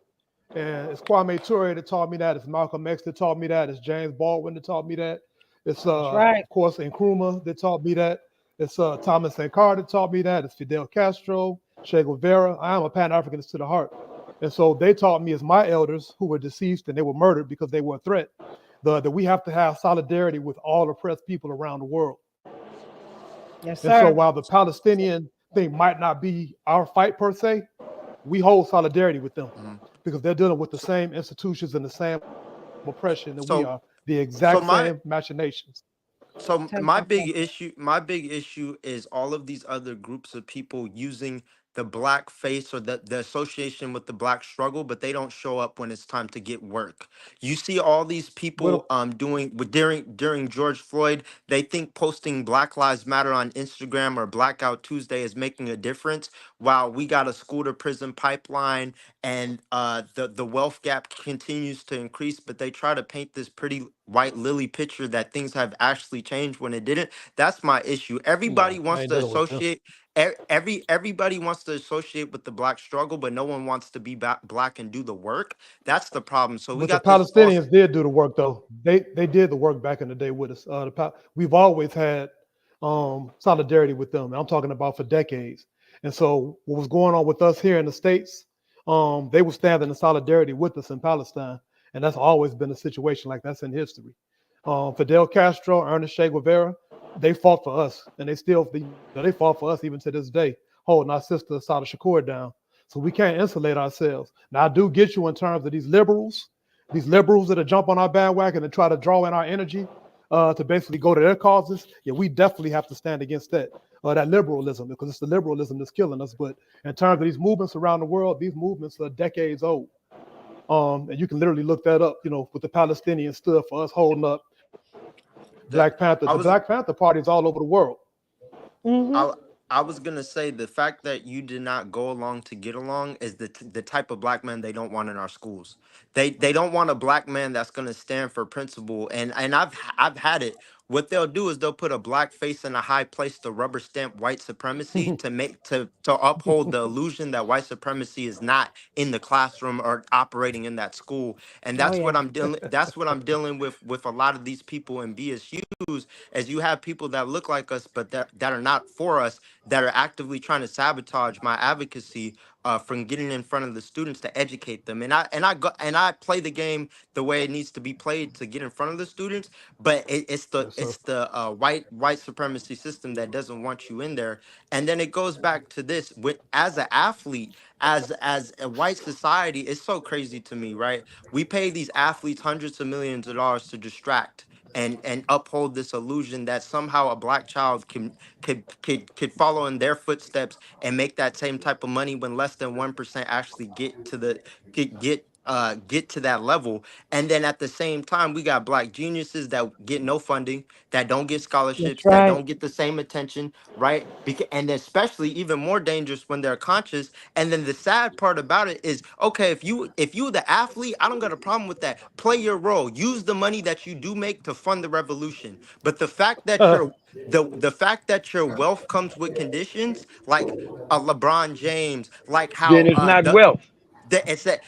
And it's Kwame Ture that taught me that. It's Malcolm X that taught me that. It's James Baldwin that taught me that. It's That's right. of course Nkrumah that taught me that. It's Thomas Sankara that taught me that. It's Fidel Castro, Che Guevara. I am a Pan Africanist to the heart. And so they taught me as my elders who were deceased and they were murdered because they were a threat, that we have to have solidarity with all oppressed people around the world. Yes, And so sir. while the Palestinian thing might not be our fight per se, we hold solidarity with them Mhm. because they're dealing with the same institutions and the same oppression that we So are, the so exact my same machinations. so Ten my times more. big issue is all of these other groups of people using the black face or the association with the black struggle, but they don't show up when it's time to get work. You see all these What people doing during George Floyd, they think posting Black Lives Matter on Instagram or Blackout Tuesday is making a difference, while we got a school to prison pipeline and the wealth gap continues to increase, but they try to paint this pretty white lily picture that things have actually changed when it didn't. That's my issue. Everybody No, I wants ain't to dealing with them. associate everybody wants to associate with the black struggle, but no one wants to be black and do the work. That's the problem. So we But the got this false. Palestinians did do the work, though. They did the work back in the day with us. We've always had solidarity with them. I'm talking about for decades. And so what was going on with us here in the states, they were standing in solidarity with us in Palestine, and that's always been a situation like that's in history. Fidel Castro, Ernest Che Guevara, they fought for us, and they fought for us even to this day, holding our sister Sada Shakur down. So we can't insulate ourselves. Now I do get you in terms of these liberals that jump on our bandwagon and try to draw in our energy to basically go to their causes. Yeah, we definitely have to stand against that liberalism, because it's the liberalism that's killing us. But in terms of these movements around the world, these movements are decades old. And you can literally look that up. What the Palestinians stood for us holding up The, Black Panther. I The was Black Panther parties all over the world. I Mm-hmm. I was gonna say the fact that you did not go along to get along is the type of black man they don't want in our schools. They don't want a black man that's gonna stand for principle. And I've had it. What they'll do is they'll put a black face in a high place to rubber stamp white supremacy to make to uphold the illusion that white supremacy is not in the classroom or operating in that school. And Oh that's what yeah. I'm dealing with a lot of these people in BSUs, as you have people that look like us but that are not for us, that are actively trying to sabotage my advocacy from getting in front of the students to educate them. And I play the game the way it needs to be played to get in front of the students. But it's the Yes, sir. it's the white supremacy system that doesn't want you in there. And then it goes back to this: with as an athlete, as a white society, it's so crazy to me, right? We pay these athletes hundreds of millions of dollars to distract and uphold this illusion that somehow a black child could follow in their footsteps and make that same type of money when less than 1% actually get to that level. And then at the same time, we got black geniuses that get no funding, that don't get That's scholarships, that right. don't get the same attention, right? And especially even more dangerous when they're conscious. And then the sad part about it is, okay, if you the athlete, I don't got a problem with that. Play your role. Use the money that you do make to fund the revolution. But the fact that your wealth comes with conditions, like a LeBron James, like Then how it's not the wealth. it's that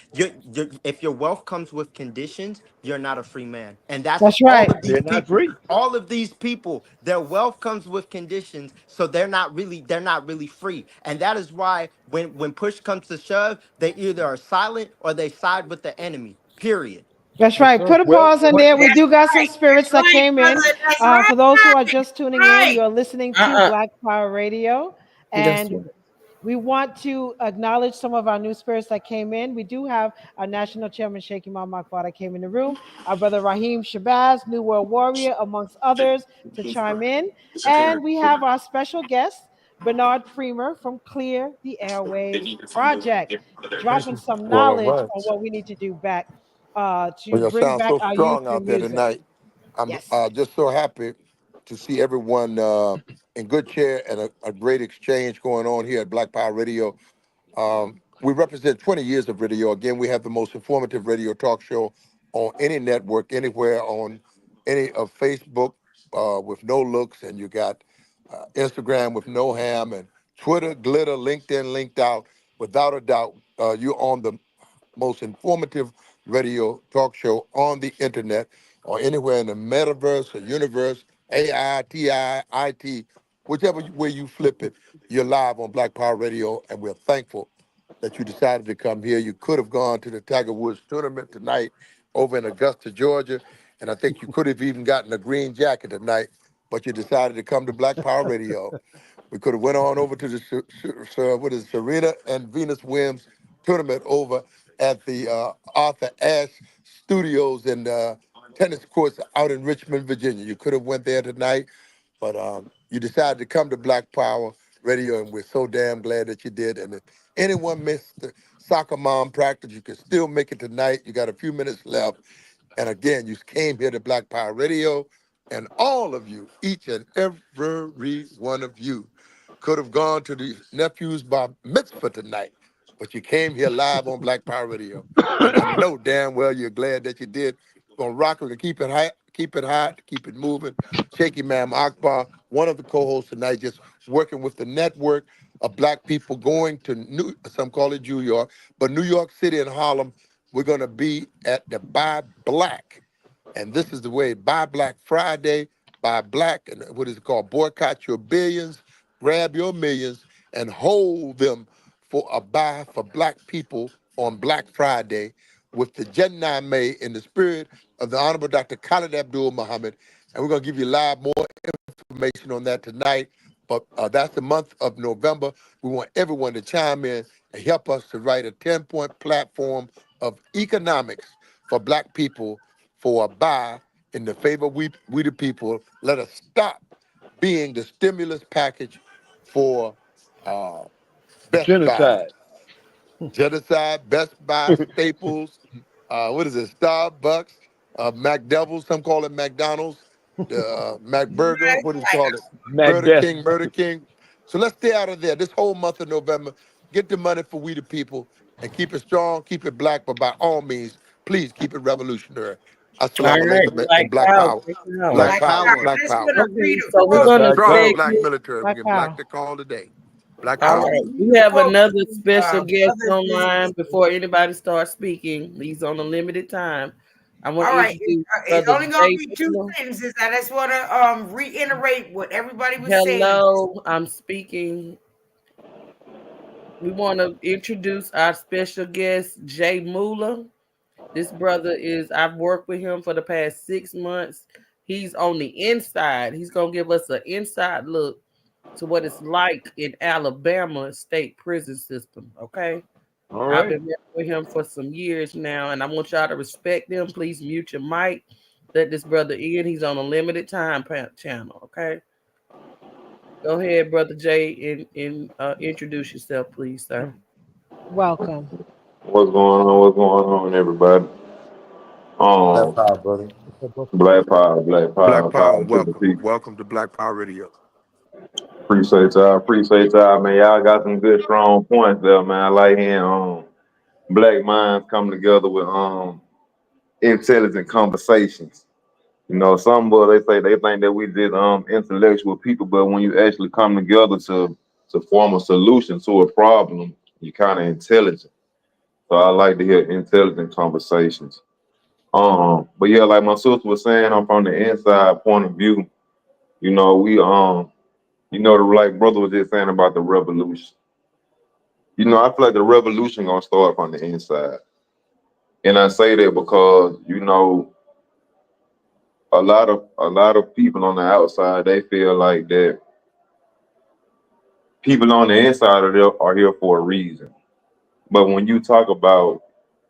if your wealth comes with conditions, you're not a free man. And that's That's right. They're not free. all of these people, their wealth comes with conditions, so they're not really free. And that is why when push comes to shove, they either are silent or they side with the enemy. Period. That's Yes, right. sir. Put a Well, pause in what there. We That's do got some right. spirits That's that right, came in. brother. That's For those who are right. just tuning in, Right. you're listening to Uh-uh. Black Power Radio, That's and right. we want to acknowledge some of our new spirits that came in. We do have our national chairman, Sheikh Imam Akbar, that came in the room, our brother Raheem Shabazz, New World Warrior, amongst others, to chime in. And we have our special guest, Bernard Freemer from Clear the Airwaves Project, Thank dropping you. some Well, all knowledge right. on what we need to do back Well, to y'all bring sound back so our youth strong through out there music. tonight. I'm Yes. just so happy to see everyone in good chair and a great exchange going on here at Black Power Radio. We represent 20 years of radio. Again, we have the most informative radio talk show on any network, anywhere on any of Facebook with no looks, and you got Instagram with no ham, and Twitter, glitter, LinkedIn, linked out. Without a doubt, you're on the most informative radio talk show on the internet or anywhere in the metaverse or universe, AI, TI, IT, whichever way you flip it, you're live on Black Power Radio, and we're thankful that you decided to come here. You could have gone to the Tiger Woods tournament tonight over in Augusta, Georgia, and I think you could have even gotten a green jacket tonight, but you decided to come to Black Power Radio. We could have went on over to the what is it, Serena and Venus Williams tournament over at the Arthur Ashe Studios and tennis courts out in Richmond, Virginia. You could have went there tonight, but you decided to come to Black Power Radio, and we're so damn glad that you did. And if anyone missed the soccer mom practice, you can still make it tonight. You got a few minutes left. And again, you came here to Black Power Radio, and all of you, each and every one of you, could have gone to the nephew's bar mitzvah tonight, but you came here live on Black Power Radio, and I know damn well you're glad that you did. We're gonna rock it and keep it hot, keep it moving. Shaky Ma'am Akbar, one of the co-hosts tonight, just working with the network of Black people going to some call it New York, but New York City and Harlem. We're gonna be at the Buy Black, and this is the way: Buy Black Friday, Buy Black, and what is it called? Boycott your billions, grab your millions, and hold them for a buy for Black people on Black Friday with the Jedi May in the spirit of the Honorable Dr. Khalid Abdul Muhammad. And we're going to give you live more information on that tonight. But that's the month of November. We want everyone to chime in and help us to write a 10-point platform of economics for Black people for a buy in the favor of we the people. Let us stop being the stimulus package for uh, Best Buy, Genocide. Genocide, Best Buy, Staples, what is it, Starbucks, McDoubles, some call it McDonald's, the McBurger, Right, what do you right. call it? Mac Murder Death. King, Murder King. So let's stay out of there. This whole month of November, get the money for we the people and keep it strong, keep it Black, but by all means, please keep it revolutionary. All Assalamu right, alaikum Black and Black Power, Power. Black Power. Black Black Black Power, Power. Power. Black I just Power. want to read Okay, a so we're quote. gonna Black Strong Power. Black segment. military. We Black can black Power. the call today. Black All I Power. want right, to read we a have quote another from special guest Brother online Busy. before anybody starts speaking. He's on a limited time. I want All to right, introduce it's Brother only gonna Jay be two Fuller. sentences. I just want to reiterate what everybody was saying. Hello, I'm speaking. We want to introduce our special guest, Jay Moolah. This brother is, I've worked with him for the past 6 months. He's on the inside. He's going to give us an inside look to what it's like in Alabama state prison system. Okay. All I've right. been working with him for some years now, and I want y'all to respect him. Please mute your mic. Let this brother in. He's on a limited time channel. Okay. Go ahead, brother Jay, and introduce yourself, please, sir. Welcome. What's going on? What's going on, everybody? Black Um, Power, brother. Black Black power, Power, power to the welcome. people. Welcome to Black Power Radio. Appreciate y'all, man. Y'all got some good, strong points there, man. I like hearing black minds come together with intelligent conversations. You know, some boy they say they think that we just intellectual people, but when you actually come together to form a solution to a problem, you kind of intelligent. So I like to hear intelligent conversations. But yeah, like my sister was saying, I'm from the inside point of view. You know, the like brother was just saying about the revolution. You know, I feel like the revolution gonna start from the inside. And I say that because, a lot of people on the outside, they feel like that people on the inside are here for a reason. But when you talk about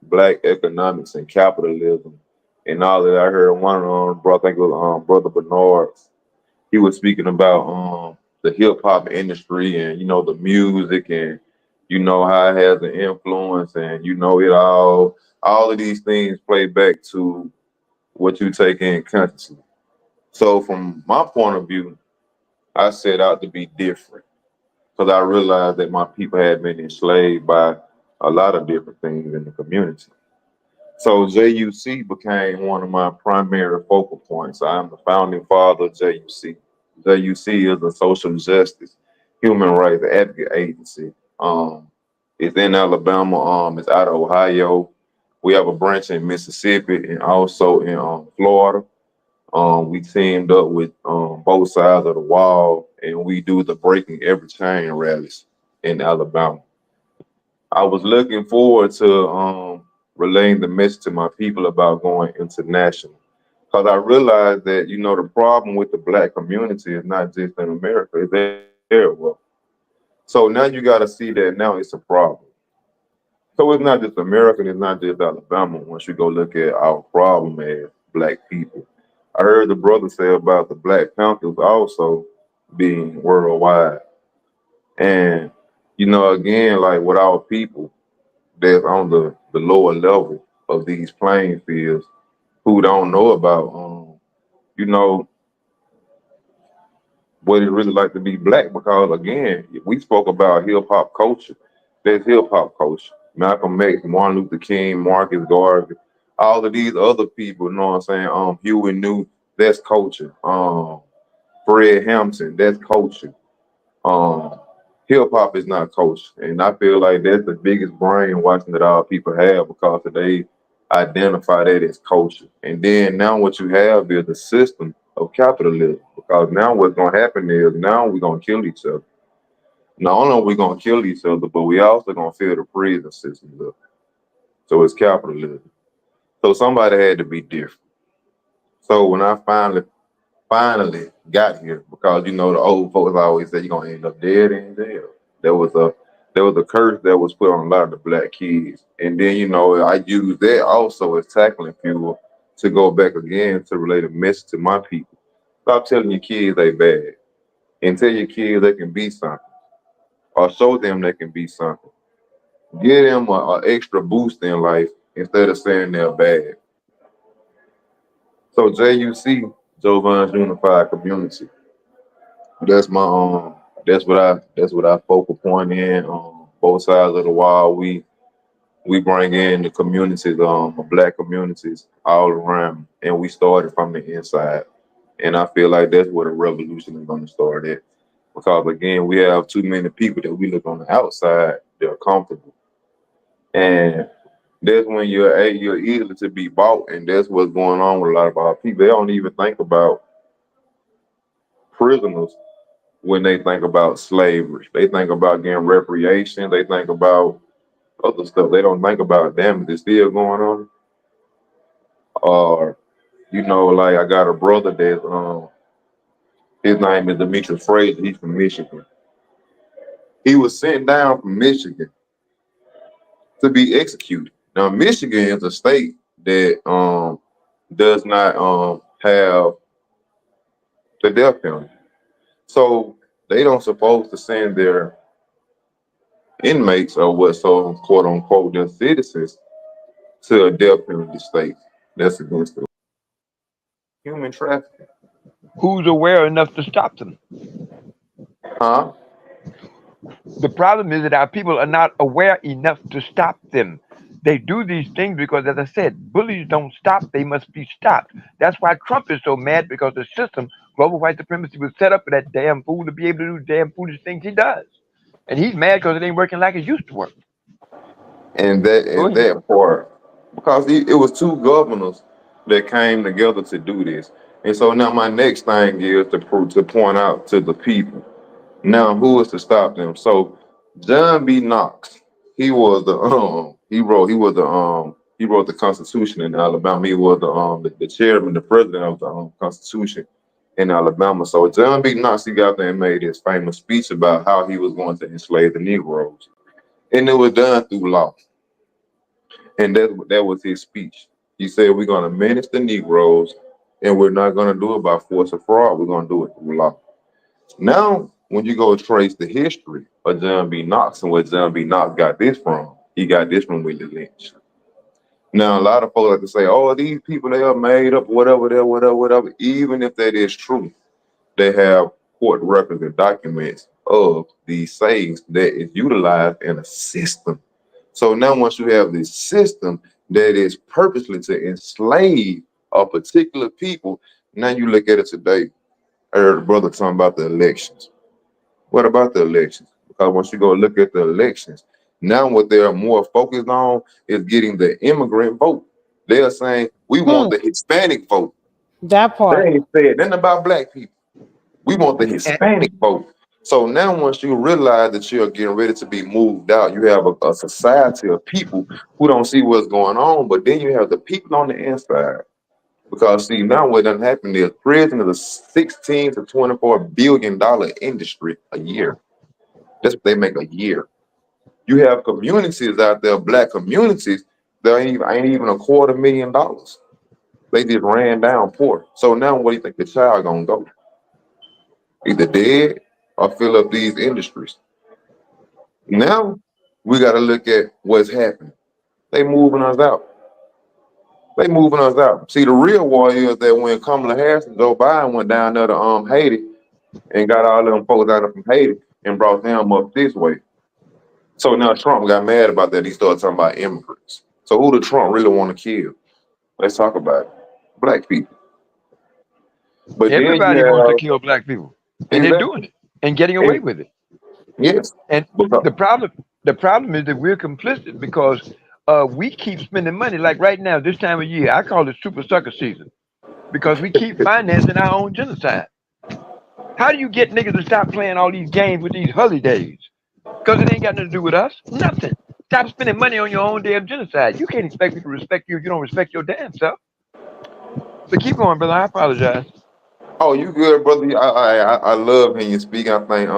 black economics and capitalism and all that, I heard one brother, I think it was Brother Bernard. He was speaking about the hip hop industry and the music and how it has an influence and it all of these things play back to what you take in consciously. So from my point of view, I set out to be different because I realized that my people had been enslaved by a lot of different things in the community. So JUC became one of my primary focal points. I'm the founding father of JUC. JUC is a social justice, human rights advocate agency. It's in Alabama. It's out of Ohio. We have a branch in Mississippi and also in Florida. We teamed up with both sides of the wall, and we do the Breaking Every Chain rallies in Alabama. I was looking forward to relaying the message to my people about going international. Because I realized that, the problem with the black community is not just in America, it's everywhere. So now you got to see that now it's a problem. So it's not just America, it's not just Alabama once you go look at our problem as black people. I heard the brother say about the Black Panthers also being worldwide. And, again, like with our people, that's on the lower level of these playing fields who don't know about you know what it really like to be black, because again we spoke about hip hop culture. There's hip hop culture. Malcolm X, Martin Luther King, Marcus Garvey, all of these other people, you know what I'm saying? Huey Newton, that's culture. Fred Hampton, that's culture. Um, Hip hop is not culture, and I feel like that's the biggest brainwashing that our people have because they identify that as culture. And then now what you have is a system of capitalism. Because now what's gonna happen is now we're gonna kill each other. Not only are we gonna kill each other, but we also gonna fill the prison systems up. So it's capitalism. So somebody had to be different. So when I finally got here, because the old folks always say you're gonna end up dead in jail. There was a there was a curse that was put on a lot of the black kids. And then, I used that also as tackling fuel to go back again to relate a message to my people. Stop telling your kids they bad and tell your kids they can be something or show them they can be something. Give them a extra boost in life instead of saying they're bad. So JUC, Jovan's Unified Community. That's my that's what I focal point in on both sides of the wall. We bring in the communities, black communities all around, and we started from the inside. And I feel like that's where the revolution is going to start at. Because again, we have too many people that we look on the outside, they're comfortable, and that's when you're easy to be bought, and that's what's going on with a lot of our people. They don't even think about prisoners when they think about slavery. They think about getting reparation. They think about other stuff. They don't think about damage that's still going on. Or, like I got a brother that his name is Demetrius Fraser. He's from Michigan. He was sent down from Michigan to be executed. Now, Michigan is a state that does not have the death penalty. So they don't supposed to send their inmates or what so quote unquote their citizens to a death penalty state. That's against the human trafficking. Who's aware enough to stop them? Huh? The problem is that our people are not aware enough to stop them. They do these things because, as I said, bullies don't stop, they must be stopped. That's why Trump is so mad, because the system, global white supremacy, was set up for that damn fool to be able to do damn foolish things he does. And he's mad because it ain't working like it used to work. And that Go is ahead. that part. Because it was two governors that came together to do this. And so now my next thing is to point out to the people. Now who is to stop them? So John B. Knox, he was the he wrote the Constitution in Alabama. He was the chairman, the president of the Constitution in Alabama. So John B. Knox, he got there and made his famous speech about how he was going to enslave the Negroes. And it was done through law. And that was his speech. He said, we're going to manage the Negroes, and we're not going to do it by force or fraud. We're going to do it through law. Now, when you go trace the history of John B. Knox and where John B. Knox got this from, he got this from Willie Lynch. Now, a lot of folks like to say, "Oh, these people they are made up, whatever, they whatever, whatever." Even if that is true, they have court records and documents of these sayings that is utilized in a system. So now, once you have this system that is purposely to enslave a particular people, now you look at it today. I heard a brother talking about the elections. What about the elections? Because once you go look at the elections, now what they're more focused on is getting the immigrant vote. They're saying we want Hmm, the Hispanic vote. that They part. ain't said nothing about black people. We want the And, Hispanic vote. So now, once you realize that you're getting ready to be moved out, you have a society of people who don't see what's going on, but then you have the people on the inside. Because see, now what done happened is prison is a 16 to $24 billion industry a year. That's what they make a year. You have communities out there, black communities, that ain't even $250,000. They just ran down poor. So now where do you think the child gonna go? Either dead or fill up these industries. Now we gotta look at what's happening. They moving us out. They moving us out. See, the real war is that when Kamala Harris and Joe Biden went down there to Haiti and got all them folks out of from Haiti and brought them up this way. So now Trump got mad about that. He started talking about immigrants. So who did Trump really want to kill? Let's talk about it. Black people. But then you everybody wants to have kill black people, and they're exactly doing it and getting away with it. yes. And Because the problem, the problem is that we're complicit because we keep spending money. Like right now, this time of year, I call it super sucker season because we keep financing our own genocide. How do you get niggas to stop playing all these games with these holidays? Because it ain't got nothing to do with us. Nothing. Stop spending money on your own damn genocide. You can't expect me to respect you if you don't respect your damn self. So keep going, brother. I apologize. oh, you good, brother? I love hearing you speak. I think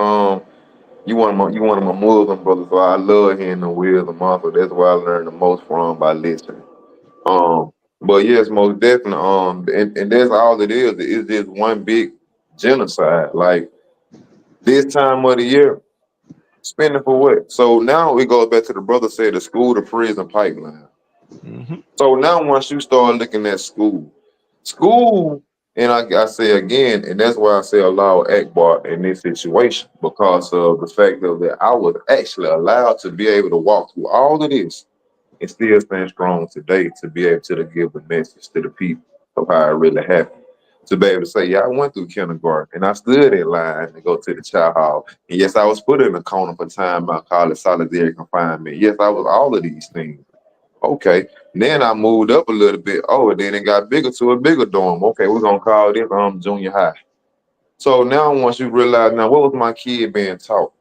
you one of my Muslim brothers, so I love hearing the wisdom also. That's where I learned the most from by listening. Um, but yes, most definitely. And that's all it is. It's just one big genocide. Like this time of the year, spending for what? So now it goes back to the brother said the school to prison pipeline. Hmm. So now once you start looking at school, and I say again, and that's why I say allow Akbar in this situation because of the fact of that I was actually allowed to be able to walk through all of this and still stand strong today to be able to give the message to the people of how it really happened. To be able to say, yeah, I went through kindergarten and I stood in line to go to the child hall. And yes, I was put in a corner for time out called solitary confinement. Yes, I was all of these things. Okay. Then I moved up a little bit. Oh, then it got bigger to a bigger dorm. Okay, we're gonna call this junior high. So now once you realize now what was my kid being taught?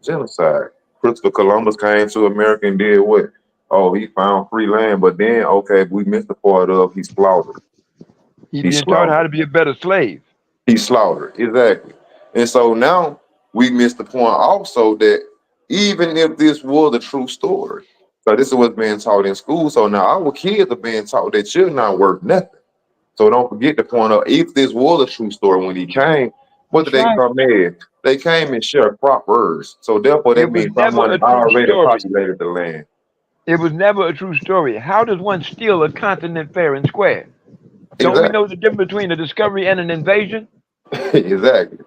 Genocide. Christopher Columbus came to America and did what? Oh, he found free land, but then okay, we missed the part of he slaughtered. He He being taught how slaughtered. to be a better slave. He slaughtered. Exactly. And so now we missed the point also that even if this was a true story, so this is what's being taught in school. So now our kids are being taught that you're not worth nothing. So don't forget the point of if this was a true story when he came, what did That's they right. come in? They came and sharecroppers. So therefore It that was means never someone a true already story. populated the land. It was never a true story. How does one steal a continent fair and square? Don't we Exactly. know the difference between a discovery and an invasion? Exactly.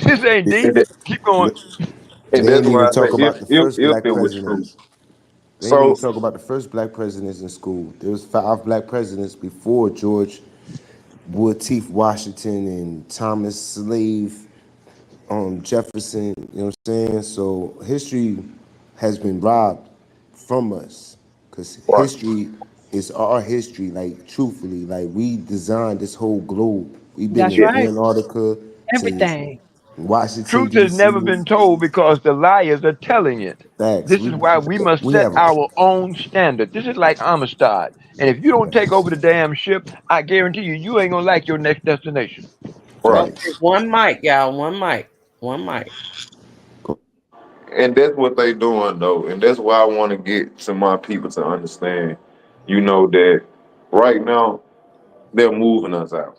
This ain't And, deep. that, Keep going. and They that's didn't why even I say talk about the first if black it was true. presidents. They didn't even So talk about the first black presidents in school. There was 5 black presidents before George Wood Teeth Washington and Thomas Slave Jefferson. You know what I'm saying? So history has been robbed from us because right. history is our history. Like truthfully, like we designed this whole globe. We've been That's in Yeah, right. Antarctica to Everything. Washington Truth has never D.C. been told because the liars are telling it. Facts. This is why we must We set have our own standard. This is like Amistad. And if you don't take over the damn ship, I guarantee you, you ain't gonna like your next destination. right. Okay, facts. one mic, y'all. One mic. One mic. And that's what they doing though. And that's why I want to get to my people to understand, that right now they're moving us out.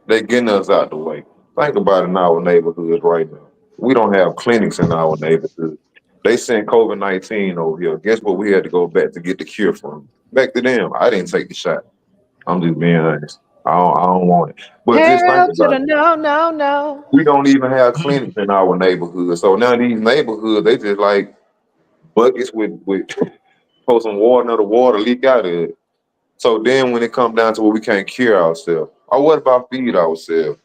They're getting us out the way. Think about it in our neighborhoods right now. We don't have clinics in our neighborhood. They sent COVID-19 over here. Guess what we had to go back to get the cure from? Back to them, I didn't take the shot. I'm just being honest. I don't want it. But just think Hell to about the it. no, no, no. We don't even have clinics in our neighborhood. So now these neighborhoods, they just like buckets with pour some water, another water leak out of it. So then when it comes down to where we can't cure ourselves, or what about feed ourselves?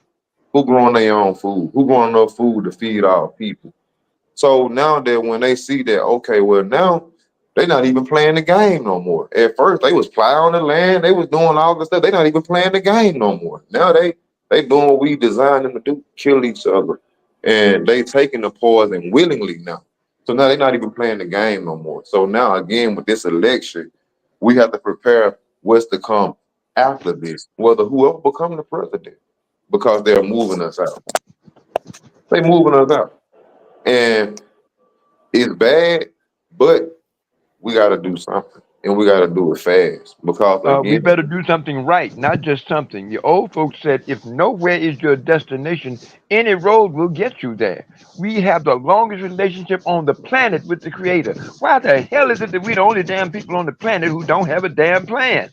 Who growing their own food? Who growing enough food to feed our people? So now that when they see that, okay, well now they not even playing the game no more. At first they was plowing the land, they was doing all this stuff. They not even playing the game no more. Now they doing what we designed them to do, kill each other, and they taking the poison willingly now. So now they not even playing the game no more. So now again with this election, we have to prepare what's to come after this, whether whoever become the president, because they're moving us out. They moving us out. And it's bad, but we got to do something, and we got to do it fast because We again, better do something right, not just something. Your old folks said, if nowhere is your destination, any road will get you there. We have the longest relationship on the planet with the Creator. Why the hell is it that we the only damn people on the planet who don't have a damn plan?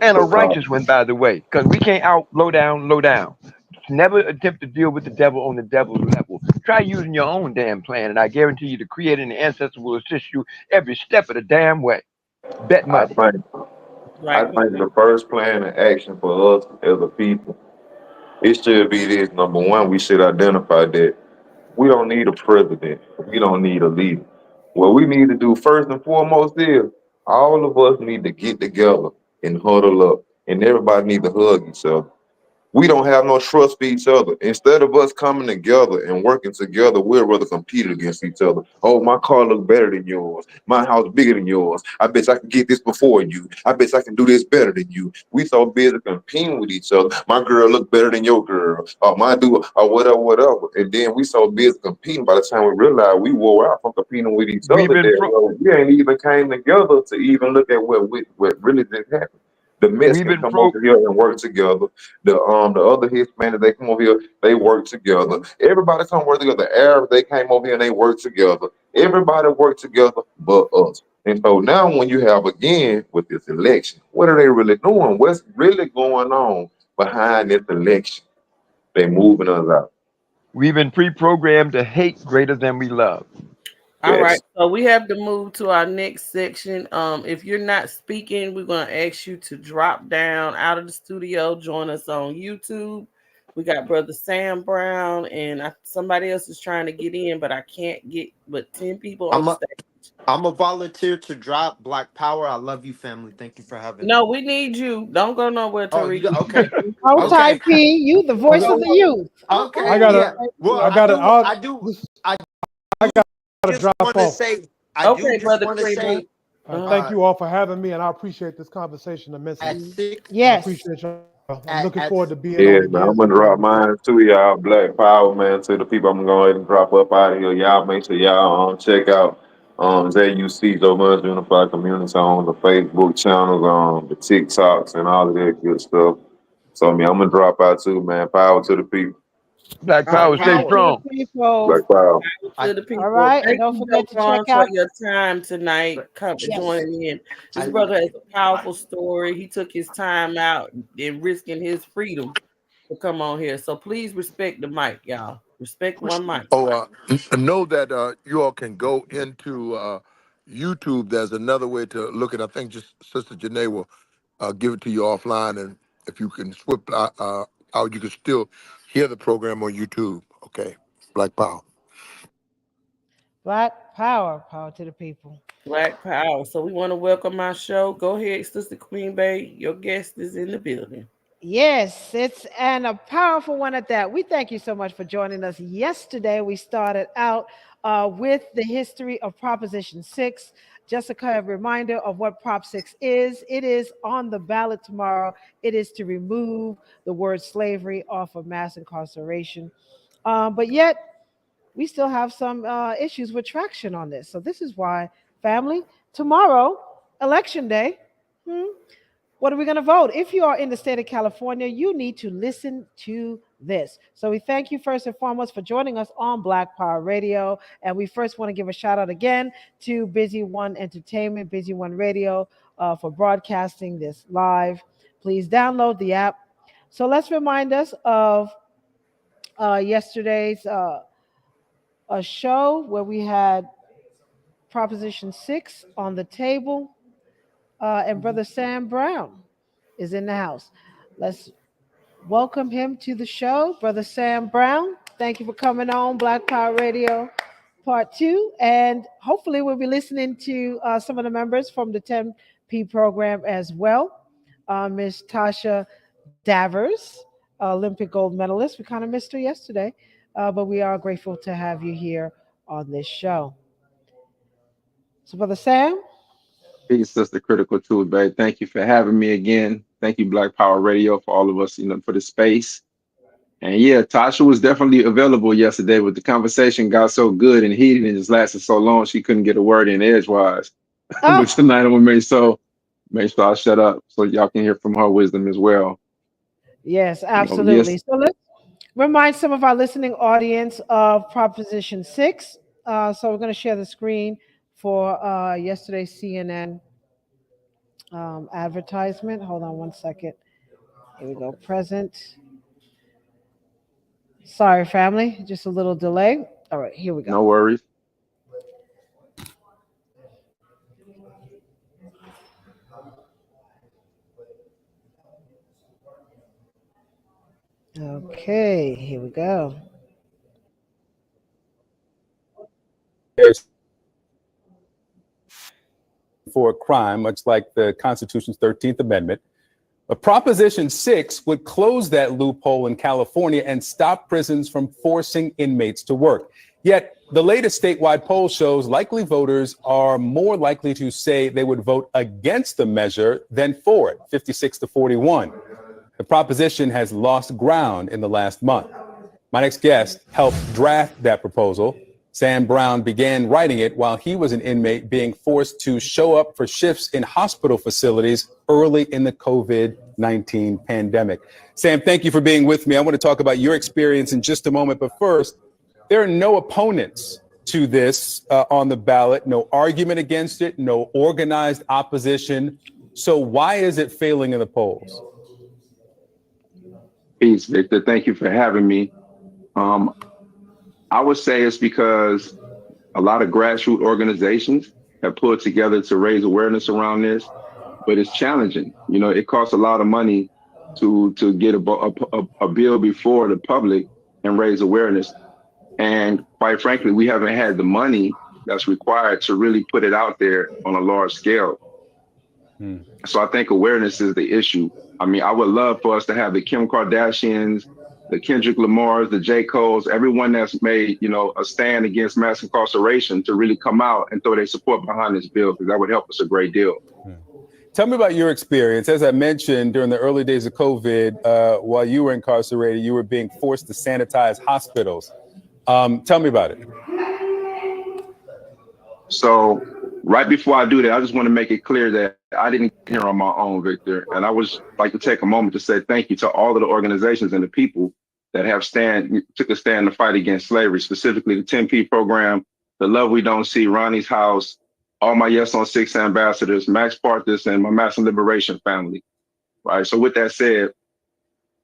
And a because righteous one, by the way, because we can't out low down, low down. Never attempt to deal with the devil on the devil's level. Try using your own damn plan, and I guarantee you the Creator and the ancestor will assist you every step of the damn way. Bet I money. think I Right, think Bobby? the first plan of action for us as a people, it should be this: number one, we should identify that we don't need a president, we don't need a leader. What we need to do first and foremost is all of us need to get together and huddle up, and everybody need to hug each other. We don't have no trust for each other. Instead of us coming together and working together, we'd rather compete against each other. Oh, my car looks better than yours. My house bigger than yours. I bet I can get this before you. I bet I can do this better than you. We so busy competing with each other. My girl look better than your girl. Or my dude, or whatever, whatever. And then we so busy competing by the time we realize we wore out from competing with each We've other been that well, we ain't even came together to even look at what really just happened. The we've Mexicans been come pro over here and work together. The other Hispanics they come over here, they work together. Everybody come work together. The Arabs they came over here and they work together. Everybody work together but us. And so now when you have again with this election, what are they really doing? What's really going on behind this election? They moving us out. we've been pre-programmed to hate greater than we love. All right, Yes. so we have to move to our next section. If you're not speaking, we're gonna ask you to drop down out of the studio, join us on YouTube. We got Brother Sam Brown, and somebody else is trying to get in, but I can't get but 10 people on I'm the a stage. I'm a volunteer to drop Black Power. I love you, family. Thank you for having me. No, we need you. Don't go nowhere, Oh, Tariq. you got okay, Hold okay, tight, P. You, the I voice got, of the youth. I okay. gotta, Yeah. Well, I I gotta, do. I, I do. this, I I gotta just drop want to off. say. I do Okay, just Brother want to Kramer. say. Thank Uh-huh. Uh, you all for having me, and I appreciate this conversation immensely. at six. I Yes. appreciate y'all. I'm At looking at forward to being Yeah, on man, I'm again gonna sometime drop as well. mine too, y'all. Black Power, man. To the people, I'm gonna go ahead and drop up out of here. Y'all make sure y'all check out JUC, Joe Budden Unified Community, on the Facebook channels, the TikToks, and all of that good stuff. So, I mean, I'm gonna drop out too, man. Power to the people. Black All Black power, stay right. Power to Power. the strong. people. Black Power. I To the All people. right. And Thank don't you, forget to check Jovan, for out. your time tonight. Come Yes. joining in. This I brother has a powerful story. He took his time out and risking his freedom to come on here. So please respect the mic, y'all. Respect one mic. Oh, know that you all can go into YouTube. There's another way to look at. I think just Sister Janae will give it to you offline, and if you can swip out, you can still hear the program on YouTube. Okay, Black Power. Black power. Power to the people. Black Power. So we want to welcome our show. Go ahead, Sister Queen Bay. Your guest is in the building. Yes, it's and a powerful one at that. We thank you so much for joining us. Yesterday, we started out with the history of Proposition 6. Just a kind of reminder of what Prop 6 is. It is on the ballot tomorrow. It is to remove the word slavery off of mass incarceration. But yet, we still have some issues with traction on this. So, this is why, family, tomorrow, election day. hmm, What are we going to vote? If you are in the state of California, you need to listen to this. So we thank you first and foremost for joining us on Black Power Radio. And we first want to give a shout out again to Busy One Entertainment, Busy One Radio for broadcasting this live. Please download the app. So let's remind us of yesterday's a show where we had Proposition 6 on the table, and Brother Sam Brown is in the house. Let's welcome him to the show. Brother Sam Brown, thank you for coming on Black Power Radio Part 2. And hopefully, we'll be listening to some of the members from the 10P program as well. Miss Tasha Davers, Olympic gold medalist. We kind of missed her yesterday, but we are grateful to have you here on this show. So, Brother Sam? Peace, Sister Critical Tool, babe. Thank you for having me again. Thank you, Black Power Radio, for all of us, for the space. And yeah, Tasha was definitely available yesterday, but the conversation got so good and heated and just lasted so long she couldn't get a word in edgewise. But Oh, tonight I'm gonna make sure I shut up so y'all can hear from her wisdom as well. yes, Yes, absolutely. So, let's remind some of our listening audience of Proposition 6. So, we're going to share the screen for yesterday's CNN advertisement. Hold on one second. Here we go. Present. Sorry, family. Just a little delay. All right, here we go. no worries. Okay, here we go. For a crime, much like the Constitution's 13th Amendment. But Proposition 6 would close that loophole in California and stop prisons from forcing inmates to work. Yet the latest statewide poll shows likely voters are more likely to say they would vote against the measure than for it, 56 to 41. The proposition has lost ground in the last month. My next guest helped draft that proposal. Sam Brown began writing it while he was an inmate being forced to show up for shifts in hospital facilities early in the COVID-19 pandemic. Sam, thank you for being with me. I want to talk about your experience in just a moment. But first, there are no opponents to this on the ballot, no argument against it, no organized opposition. So why is it failing in the polls? Peace, Victor. Thank you for having me. I would say it's because a lot of grassroots organizations have pulled together to raise awareness around this, but it's challenging. It costs a lot of money to get a bill before the public and raise awareness. And quite frankly, we haven't had the money that's required to really put it out there on a large scale. So I think awareness is the issue. I mean, I would love for us to have the Kim Kardashians, the Kendrick Lamars, the J. Coles, everyone that's made, a stand against mass incarceration to really come out and throw their support behind this bill, because that would help us a great deal. Tell me about your experience. As I mentioned, during the early days of COVID, while you were incarcerated, you were being forced to sanitize hospitals. Tell me about it. So right before I do that, I just want to make it clear that I didn't get here on my own, Victor. And I would like to take a moment to say thank you to all of the organizations and the people that have took a stand to fight against slavery, specifically the 10P program, the Love We Don't See, Ronnie's House, all my Yes on 6 ambassadors, Max Parthas, and my Mass and Liberation family. Right. So with that said,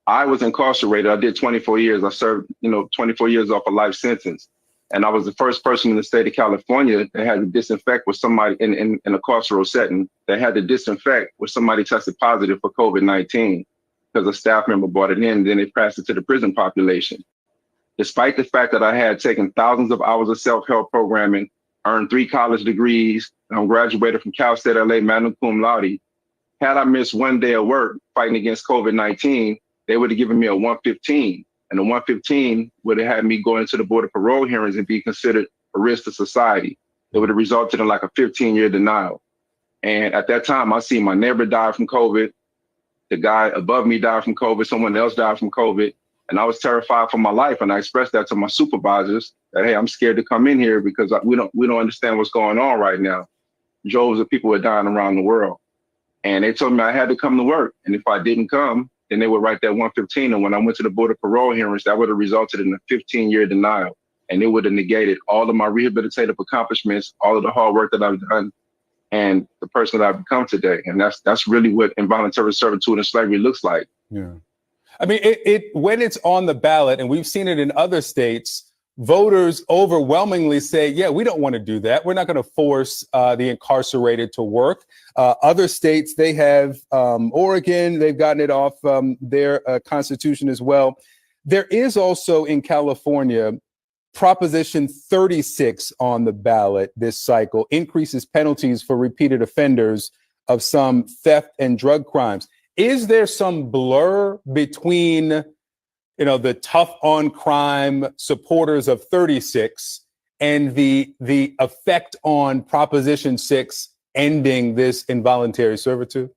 I was incarcerated. I did 24 years. I served, 24 years off a life sentence. And I was the first person in the state of California that had to disinfect with somebody in a carceral setting, that had to disinfect with somebody tested positive for COVID-19 because a staff member brought it in, and then they passed it to the prison population. Despite the fact that I had taken thousands of hours of self-help programming, earned 3 college degrees, and graduated from Cal State LA magna cum laude, had I missed one day of work fighting against COVID-19, they would have given me a 115. And the 115 would have had me go into the board of parole hearings and be considered a risk to society. It would have resulted in like a 15-year denial. And at that time, I seen my neighbor die from COVID. The guy above me died from COVID. Someone else died from COVID. And I was terrified for my life. And I expressed that to my supervisors that, hey, I'm scared to come in here because we don't understand what's going on right now. Droves of people are dying around the world. And they told me I had to come to work. And if I didn't come, then they would write that 115. And when I went to the Board of Parole hearings, that would have resulted in a 15-year denial. And it would have negated all of my rehabilitative accomplishments, all of the hard work that I've done, and the person that I've become today. And that's really what involuntary servitude and slavery looks like. Yeah. I mean, it when it's on the ballot, and we've seen it in other states, voters overwhelmingly say, yeah, we don't want to do that. We're not going to force the incarcerated to work. Other states, they have Oregon, they've gotten it off their constitution as well. There is also in California, Proposition 36 on the ballot this cycle, increases penalties for repeated offenders of some theft and drug crimes. Is there some blur between, the tough on crime supporters of 36 and the effect on Proposition 6 ending this involuntary servitude?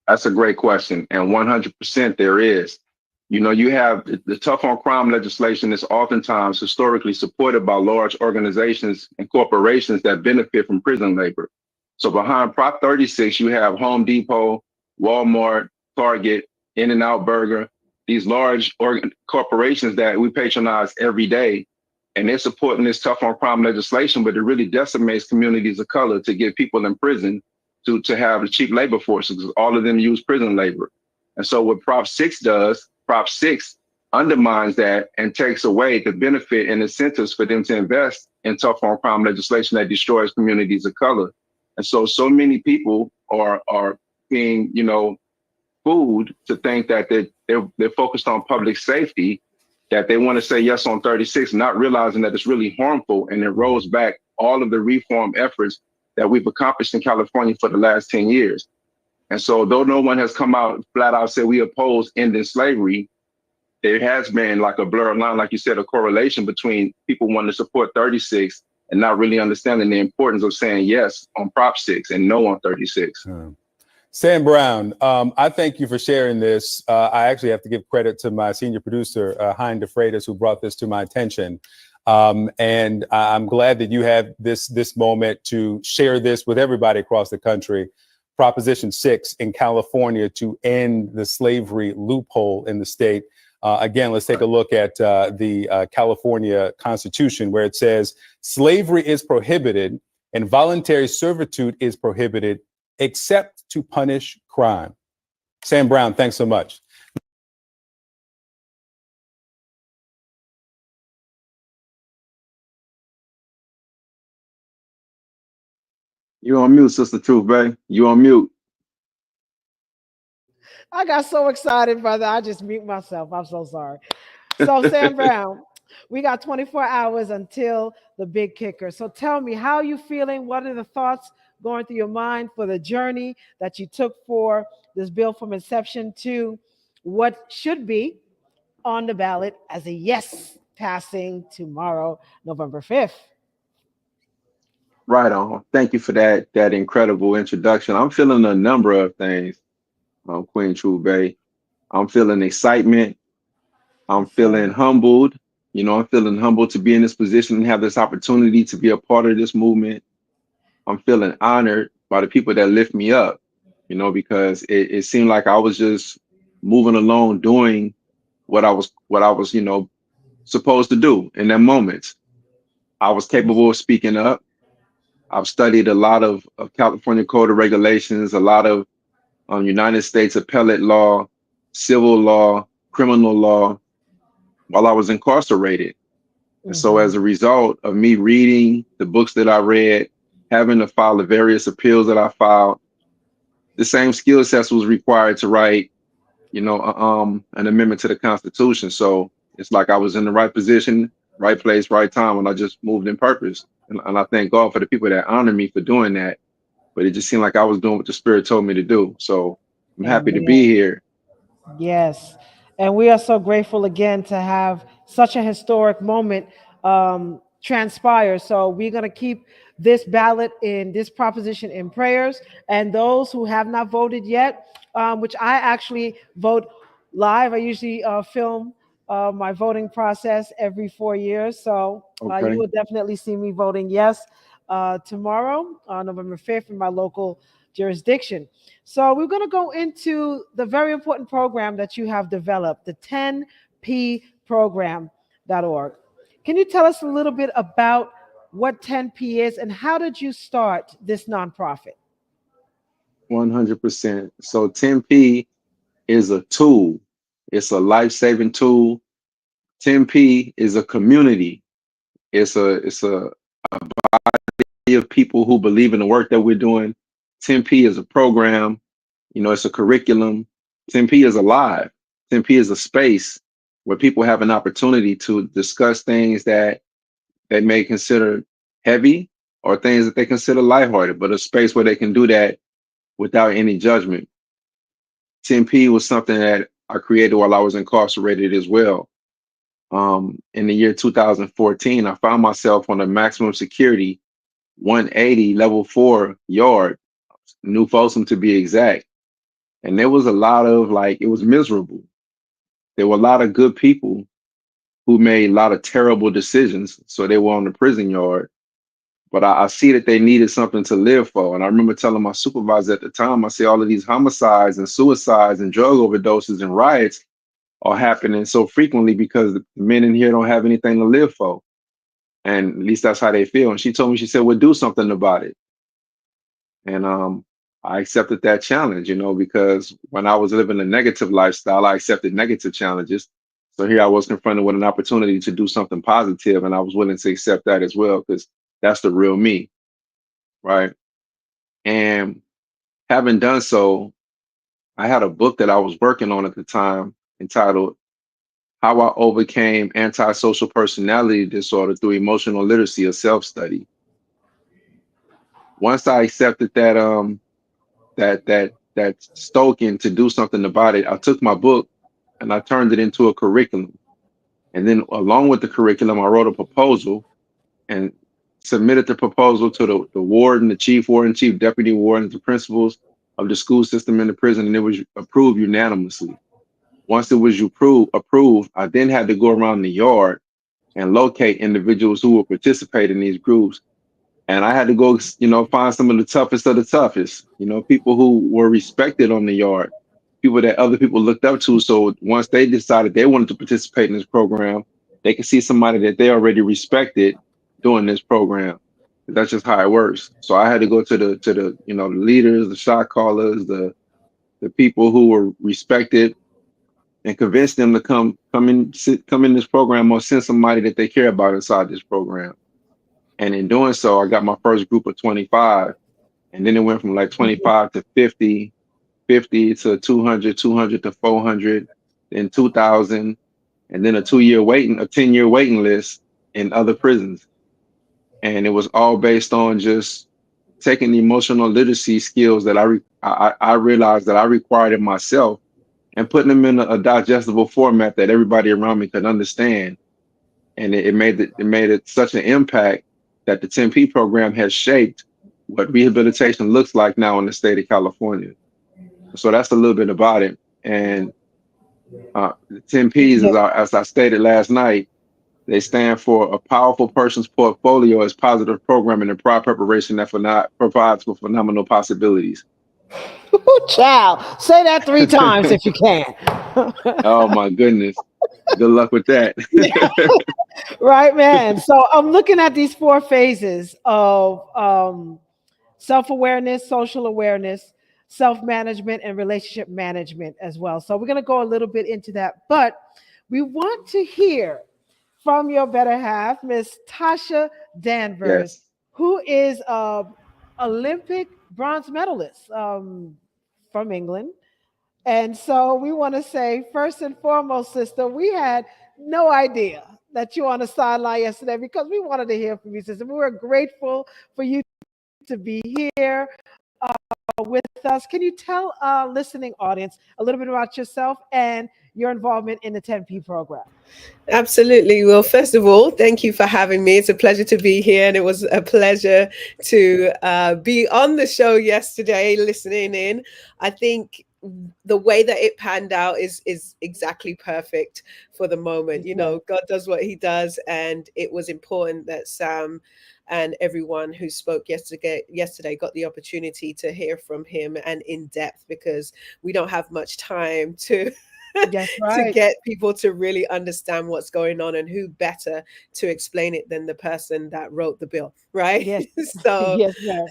That's a great question. And 100% there is. You have the tough on crime legislation is oftentimes historically supported by large organizations and corporations that benefit from prison labor. So behind Prop 36, you have Home Depot, Walmart, Target, In-N-Out Burger, these large corporations that we patronize every day. And they're supporting this tough on crime legislation, but it really decimates communities of color to get people in prison to have a cheap labor force, because all of them use prison labor. And so what Prop 6 does, Prop 6 undermines that and takes away the benefit and incentives for them to invest in tough on crime legislation that destroys communities of color. And so many people are being, fooled to think that they're focused on public safety, that they want to say yes on 36, not realizing that it's really harmful, and it rolls back all of the reform efforts that we've accomplished in California for the last 10 years. And so though no one has come out flat out said we oppose ending slavery, there has been like a blurred line, like you said, a correlation between people wanting to support 36 and not really understanding the importance of saying yes on Prop 6 and no on 36. Sam Brown, I thank you for sharing this. I actually have to give credit to my senior producer, Hein DeFreitas, who brought this to my attention. And I'm glad that you have this moment to share this with everybody across the country. Proposition 6 in California to end the slavery loophole in the state. Again, let's take a look at the California Constitution, where it says slavery is prohibited and voluntary servitude is prohibited except to punish crime. Sam Brown, thanks so much. You on mute, Sister Truth, babe. You on mute. I got so excited, brother. I just mute myself. I'm so sorry. So, Sam Brown, we got 24 hours until the big kicker. So tell me, how are you feeling? What are the thoughts going through your mind for the journey that you took for this bill from inception to what should be on the ballot as a yes passing tomorrow, November 5th? Right on. Thank you for that incredible introduction. I'm feeling a number of things, Queen True Bay. I'm feeling excitement. I'm feeling humbled. I'm feeling humbled to be in this position and have this opportunity to be a part of this movement. I'm feeling honored by the people that lift me up, because it seemed like I was just moving along, doing what I was, supposed to do in that moment. I was capable of speaking up. I've studied a lot of California Code of Regulations, a lot of United States appellate law, civil law, criminal law, while I was incarcerated. And so as a result of me reading the books that I read, having to file the various appeals that I filed, the same skill sets was required to write, an amendment to the Constitution. So it's like I was in the right position, right place, right time, when I just moved in purpose. And I thank God for the people that honor me for doing that. But it just seemed like I was doing what the Spirit told me to do. So I'm happy to be here. Yes. And we are so grateful again to have such a historic moment transpire. So we're going to keep this ballot in this proposition in prayers. And those who have not voted yet, which I actually vote live, I usually film my voting process every 4 years. So Okay. you will definitely see me voting yes tomorrow, November 5th, in my local jurisdiction. So we're going to go into the very important program that you have developed, the 10P program.org. Can you tell us a little bit about what 10P is and how did you start this nonprofit? 100%. So 10P is a tool. It's a life-saving tool. 10P is a community. It's a body of people who believe in the work that we're doing. 10P is a program. It's a curriculum. 10P is alive. 10P is a space where people have an opportunity to discuss things that they may consider heavy or things that they consider lighthearted, but a space where they can do that without any judgment. 10P was something that I created while I was incarcerated as well. In the year 2014, I found myself on a maximum security 180 level 4 yard, New Folsom to be exact. And there was a lot of it was miserable. There were a lot of good people who made a lot of terrible decisions. So they were on the prison yard. But I see that they needed something to live for. And I remember telling my supervisor at the time, I say all of these homicides and suicides and drug overdoses and riots are happening so frequently because the men in here don't have anything to live for. And at least that's how they feel. And she told me, she said, well, do something about it. And I accepted that challenge, because when I was living a negative lifestyle, I accepted negative challenges. So here I was confronted with an opportunity to do something positive, and I was willing to accept that as well, because that's the real me, right? And having done so, I had a book that I was working on at the time entitled How I Overcame Antisocial Personality Disorder Through Emotional Literacy, a Self-Study. Once I accepted that stoking to do something about it, I took my book and I turned it into a curriculum. And then along with the curriculum, I wrote a proposal and submitted the proposal to the warden, the chief warden, chief deputy warden, the principals of the school system in the prison, and it was approved unanimously. Once it was approved, I then had to go around the yard and locate individuals who would participate in these groups. And I had to go, find some of the toughest of the toughest, people who were respected on the yard, people that other people looked up to. So once they decided they wanted to participate in this program, they could see somebody that they already respected doing this program. That's just how it works. So I had to go to the the leaders, the shot callers, the people who were respected, and convince them to come in this program or send somebody that they care about inside this program. And in doing so, I got my first group of 25, and then it went from like 25 to 50, 50 to 200, 200 to 400, then 2,000, and then a 10-year waiting list in other prisons. And it was all based on just taking the emotional literacy skills that I realized that I required in myself and putting them in a digestible format that everybody around me could understand. And it made it such an impact that the 10P program has shaped what rehabilitation looks like now in the state of California. So that's a little bit about it. And the 10Ps, as I stated last night, they stand for a powerful person's portfolio as positive programming and prior preparation that provides for phenomenal possibilities. Child, say that 3 times if you can. Oh my goodness. Good luck with that. Right, man. So I'm looking at these 4 phases of self-awareness, social awareness, self-management, and relationship management as well. So we're going to go a little bit into that, but we want to hear from your better half, Miss Tasha Danvers, Yes. who is Olympic bronze medalist from England. And so we want to say, first and foremost, sister, we had no idea that you were on the sideline yesterday because we wanted to hear from you, sister. We were grateful for you to be here with us. Can you tell our listening audience a little bit about yourself and your involvement in the 10P program? Absolutely. Well, first of all, thank you for having me. It's a pleasure to be here, and it was a pleasure to be on the show yesterday, listening in. I think the way that it panned out is exactly perfect for the moment. Yes, ma'am. God does what he does, and it was important that Sam and everyone who spoke yesterday got the opportunity to hear from him and in depth, because we don't have much time to That's to right. get people to really understand what's going on, and who better to explain it than the person that wrote the bill, right? Yes. So Yes, ma'am.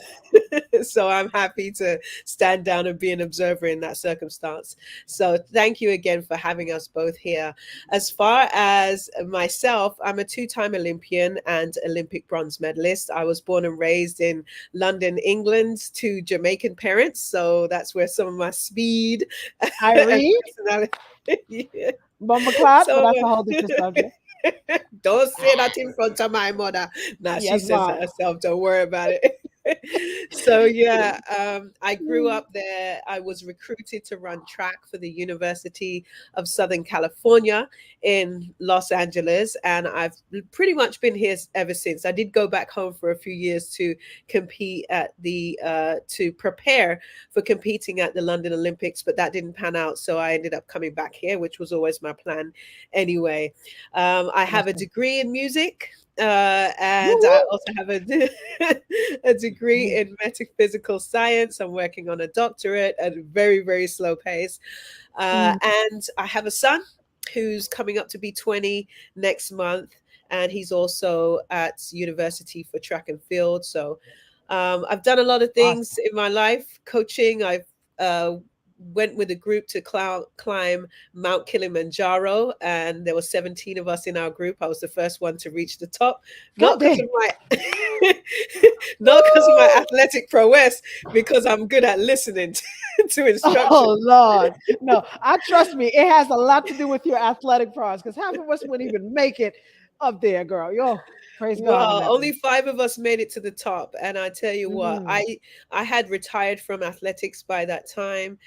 so I'm happy to stand down and be an observer in that circumstance. So thank you again for having us both here. As far as myself, I'm a two-time Olympian and Olympic bronze medalist. I was born and raised in London, England, to Jamaican parents. So that's where some of my speed and Irene, personality. Yeah. Mama Clots, but So that's a whole different subject. don't say that in front of my mother. Nah, she Yes, says mom. that herself. Don't worry about it. So yeah, I grew up there. I was recruited to run track for the University of Southern California in Los Angeles, and I've pretty much been here ever since. I did go back home for a few years to compete at the to prepare for competing at the London Olympics, but that didn't pan out. So I ended up coming back here, which was always my plan anyway. I have a Awesome. degree in music, Woo and I woo. also have a degree in metaphysical science. I'm working on a doctorate at a very, very slow pace. Mm, And I have a son who's coming up to be 20 next month, and he's also at university for track and field. So I've done a lot of things awesome. in my life, coaching. I've went with a group to climb Mount Kilimanjaro, and there were 17 of us in our group. I was the first one to reach the top, God not because damn. of my not because of my Woo! athletic prowess, because I'm good at listening to instruction. Oh Lord. No, I trust me. It has a lot to do with your athletic prowess because half of us wouldn't even make it up there, girl. Yo, praise God on Well, that only one. 5 of us made it to the top, and I tell you what, Mm, I had retired from athletics by that time,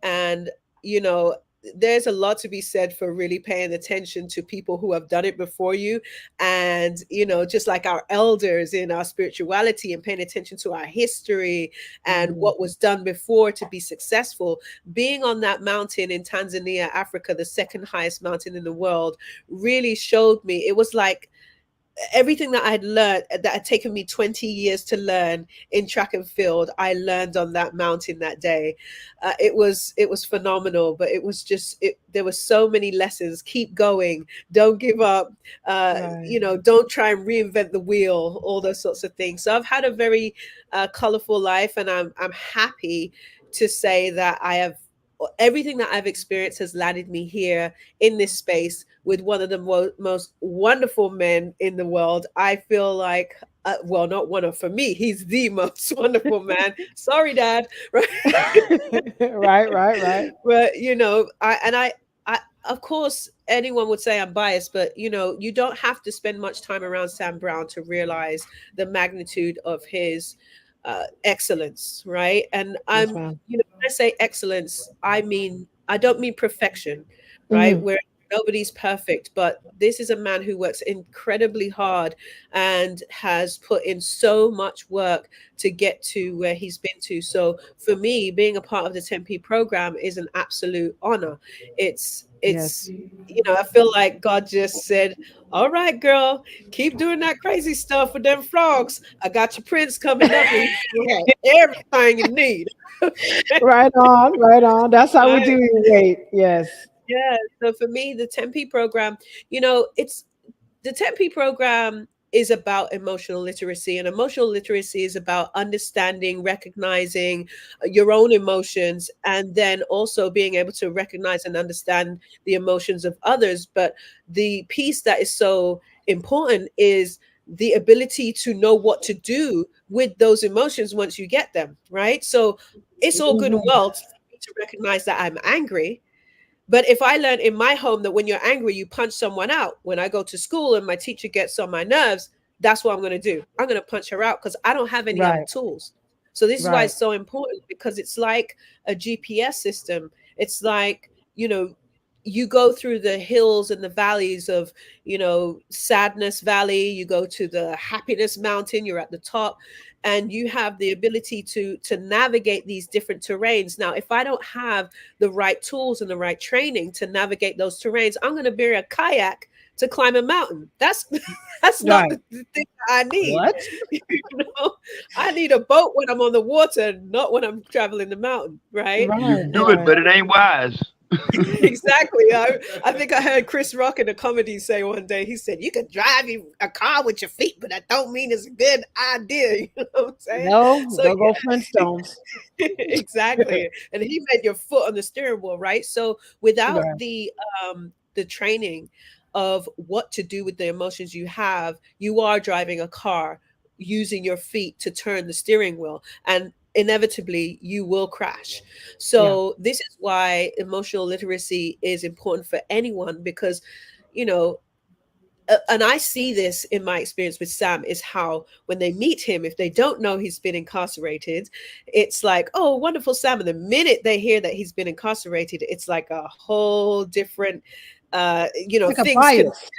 and you know, there's a lot to be said for really paying attention to people who have done it before you, and just like our elders in our spirituality, and paying attention to our history and mhm. what was done before to be successful. Being on that mountain in Tanzania, Africa, the second highest mountain in the world, really showed me. It was like everything that I had learned, that had taken me 20 years to learn in track and field, I learned on that mountain that day. It was phenomenal, but it was just there were so many lessons. Keep going, don't give up, Right. don't try and reinvent the wheel, all those sorts of things. So I've had a very colorful life, and I'm happy to say that I have everything that I've experienced has landed me here in this space with one of the most wonderful men in the world. I feel like, well, not one of, for me, he's the most wonderful man. Sorry, Dad. Right. Right, right, right. But I, of course, anyone would say I'm biased, but you don't have to spend much time around Sam Brown to realize the magnitude of his excellence, right? And Yes, ma'am. when I say excellence, I don't mean perfection, right? Mhm. Where nobody's perfect, but this is a man who works incredibly hard and has put in so much work to get to where he's been to. So for me, being a part of the 10P program is an absolute honor. It's Yes. I feel like God just said, all right, girl, keep doing that crazy stuff with them frogs. I got your prince coming up, and he's gonna have everything you need. Right on, right on. That's how we Right? do it. Wait, yes. Yeah. So for me, the 10P program, it's the 10P program is about emotional literacy, and emotional literacy is about understanding, recognizing your own emotions, and then also being able to recognize and understand the emotions of others. But the piece that is so important is the ability to know what to do with those emotions once you get them, right? So it's all good and Mhm. well for me to recognize that I'm angry, but if I learn in my home that when you're angry, you punch someone out, when I go to school and my teacher gets on my nerves, that's what I'm going to do. I'm going to punch her out because I don't have any other Right, tools. So this is why right. it's so important, because it's like a GPS system. It's like, you go through the hills and the valleys of, sadness valley, you go to the happiness mountain, you're at the top, and you have the ability to navigate these different terrains. Now, if I don't have the right tools and the right training to navigate those terrains, I'm going to bury a kayak to climb a mountain. That's that's not Right. the thing that I need. What? you know I need a boat when I'm on the water, not when I'm traveling the mountain, right? You Right. can do it, Right. but it ain't wise. Exactly. I think I heard Chris Rock in a comedy say one day, he said, "You can drive a car with your feet, but that don't mean it's a good idea." You know what I'm saying? No, So go go Flintstones. exactly. And he meant your foot on the steering wheel, right? So without Right. the training of what to do with the emotions you have, you are driving a car using your feet to turn the steering wheel, and inevitably you will crash. Yeah. So this is why emotional literacy is important for anyone, because you know and I see this in my experience with Sam, is how when they meet him, if they don't know he's been incarcerated, it's like, oh, wonderful Sam. And the minute they hear that he's been incarcerated, it's like a whole different, It's like a things can, bias.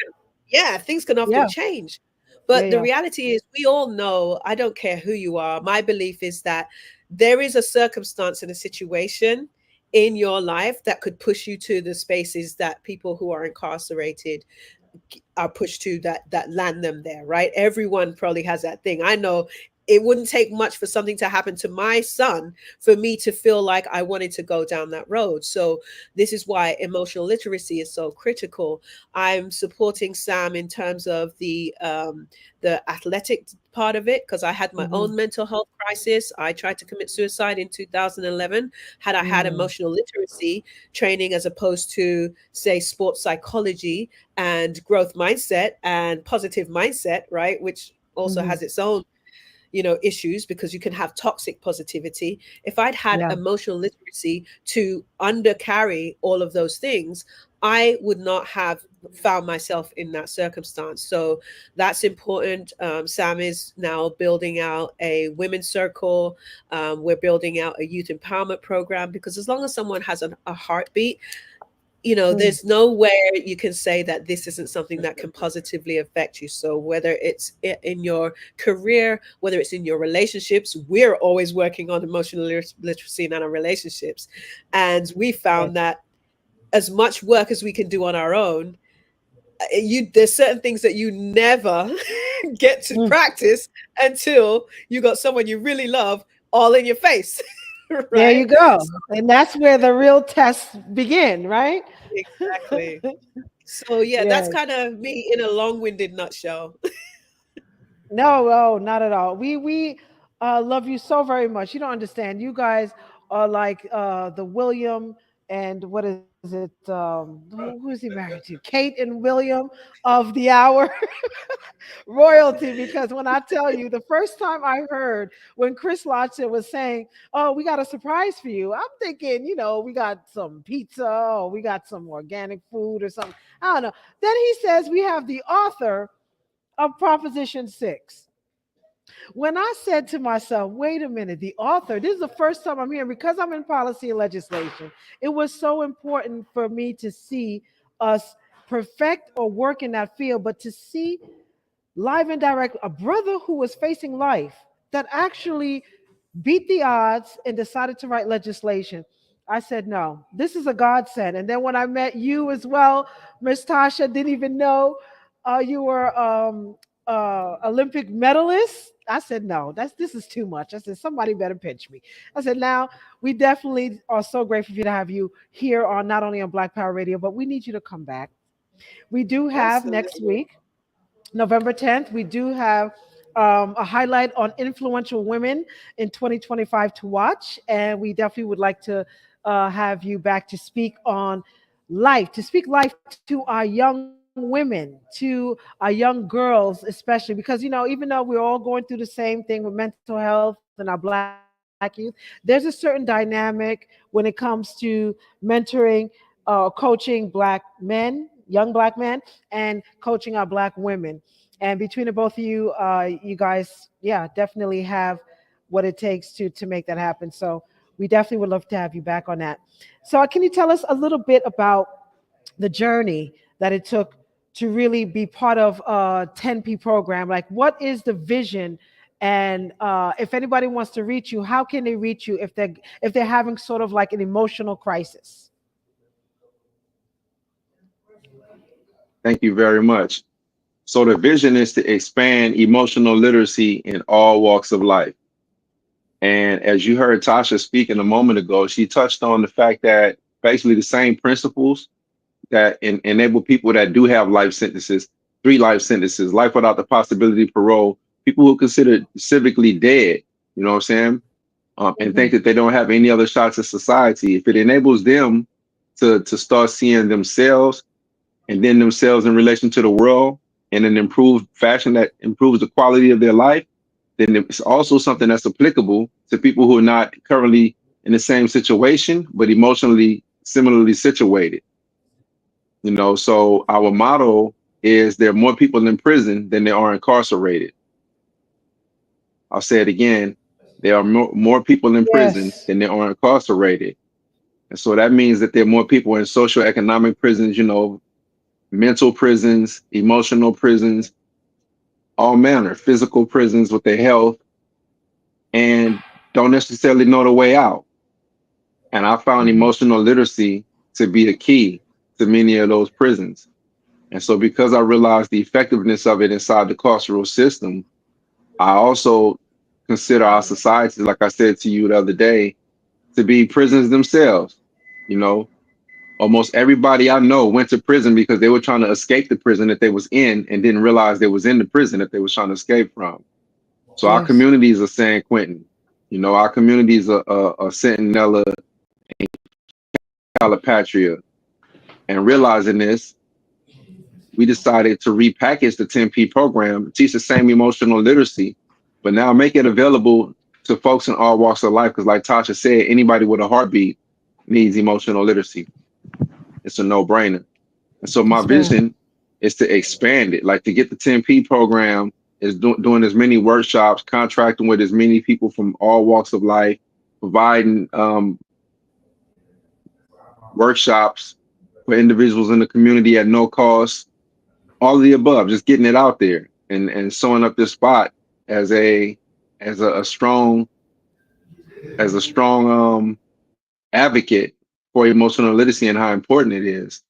yeah, things can often Yeah. change. Yeah. But the Yeah. reality is, we all know, I don't care who you are. My belief is that there is a circumstance and a situation in your life that could push you to the spaces that people who are incarcerated are pushed to, that land them there, right? Everyone probably has that thing. I know it wouldn't take much for something to happen to my son for me to feel like I wanted to go down that road. So this is why emotional literacy is so critical. I'm supporting Sam in terms of the athletic part of it, because I had my Hmm. own mental health crisis. I tried to commit suicide in 2011. Had I had Mm. emotional literacy training, as opposed to, say, sports psychology and growth mindset and positive mindset, right, which also Hmm. has its own issues, because you can have toxic positivity. If I'd had Yeah. emotional literacy to undercarry all of those things, I would not have found myself in that circumstance. So that's important. Sam is now building out a women's circle. We're building out a youth empowerment program, because as long as someone has a heartbeat, Mm. there's nowhere you can say that this isn't something that can positively affect you. So whether it's in your career, whether it's in your relationships, we're always working on emotional literacy in our relationships. And we Right. found that as much work as we can do on our own, there's certain things that you never get to Mm. practice until you got someone you really love all in your face. There Right? you go. And that's where the real tests begin, right? Exactly. So yeah, that's Yes. kind of me in a long-winded nutshell. No, no, not at all. We love you so very much. You don't understand. You guys are like the William and what is it? Who is he married to? Kate and William of the hour royalty. Because when I tell you, the first time I heard when Chris Lotcher was saying, "Oh, we got a surprise for you," I'm thinking, we got some pizza or we got some organic food or something. I don't know. Then he says we have the author of Proposition 6. When I said to myself, wait a minute, the author, this is the first time I'm hearing, because I'm in policy and legislation. It was so important for me to see us perfect or work in that field, but to see live and direct a brother who was facing life that actually beat the odds and decided to write legislation. I said, no, this is a godsend. And then when I met you as well, Miss Tasha, didn't even know you were Olympic medalist. I said, no, this is too much. I said, somebody better pinch me. I said, now we definitely are so grateful for you to have you here on not only on Black Power Radio, but we need you to come back. We do have next Absolutely. week, November 10th, we do have a highlight on influential women in 2025 to watch. And we definitely would like to have you back to speak on life, to speak life to our young women, to our young girls, especially because, even though we're all going through the same thing with mental health and our Black youth, there's a certain dynamic when it comes to mentoring, coaching Black men, young Black men, and coaching our Black women. And between the both of you, you guys, yeah, definitely have what it takes to make that happen. So we definitely would love to have you back on that. So can you tell us a little bit about the journey that it took to really be part of 10P program. Like, what is the vision? And if anybody wants to reach you, how can they reach you if they're having sort of like an emotional crisis? Thank you very much. So the vision is to expand emotional literacy in all walks of life. And as you heard Tasha speaking a moment ago, she touched on the fact that basically the same principles that enable people that do have life sentences, 3 life sentences, life without the possibility of parole, people who are considered civically dead, you know what I'm saying? And think that they don't have any other shots at society. If it enables them to start seeing themselves and then themselves in relation to the world in an improved fashion that improves the quality of their life, then it's also something that's applicable to people who are not currently in the same situation, but emotionally similarly situated. You know, so our motto is there are more people in prison than there are incarcerated. I'll say it again. There are more people in prison Yes. than there are incarcerated. And so that means that there are more people in social economic prisons, you know, mental prisons, emotional prisons, all manner, physical prisons with their health, and don't necessarily know the way out. And I found emotional literacy to be a key to many of those prisons. And so because I realized the effectiveness of it inside the carceral system, I also consider our society, like I said to you the other day, to be prisons themselves. You know, almost everybody I know went to prison because they were trying to escape the prison that they was in and didn't realize they was in the prison that they was trying to escape from. So our Yes. communities are San Quentin. You know, our communities are Centinela, Calipatria. And realizing this, we decided to repackage the 10P program, teach the same emotional literacy, but now make it available to folks in all walks of life. Because like Tasha said, anybody with a heartbeat needs emotional literacy. It's a no-brainer. And so my That's right. vision is to expand it, like to get the 10P program is doing as many workshops, contracting with as many people from all walks of life, providing workshops for individuals in the community at no cost, all of the above, just getting it out there and sewing up this spot as a strong advocate for emotional literacy and how important it is.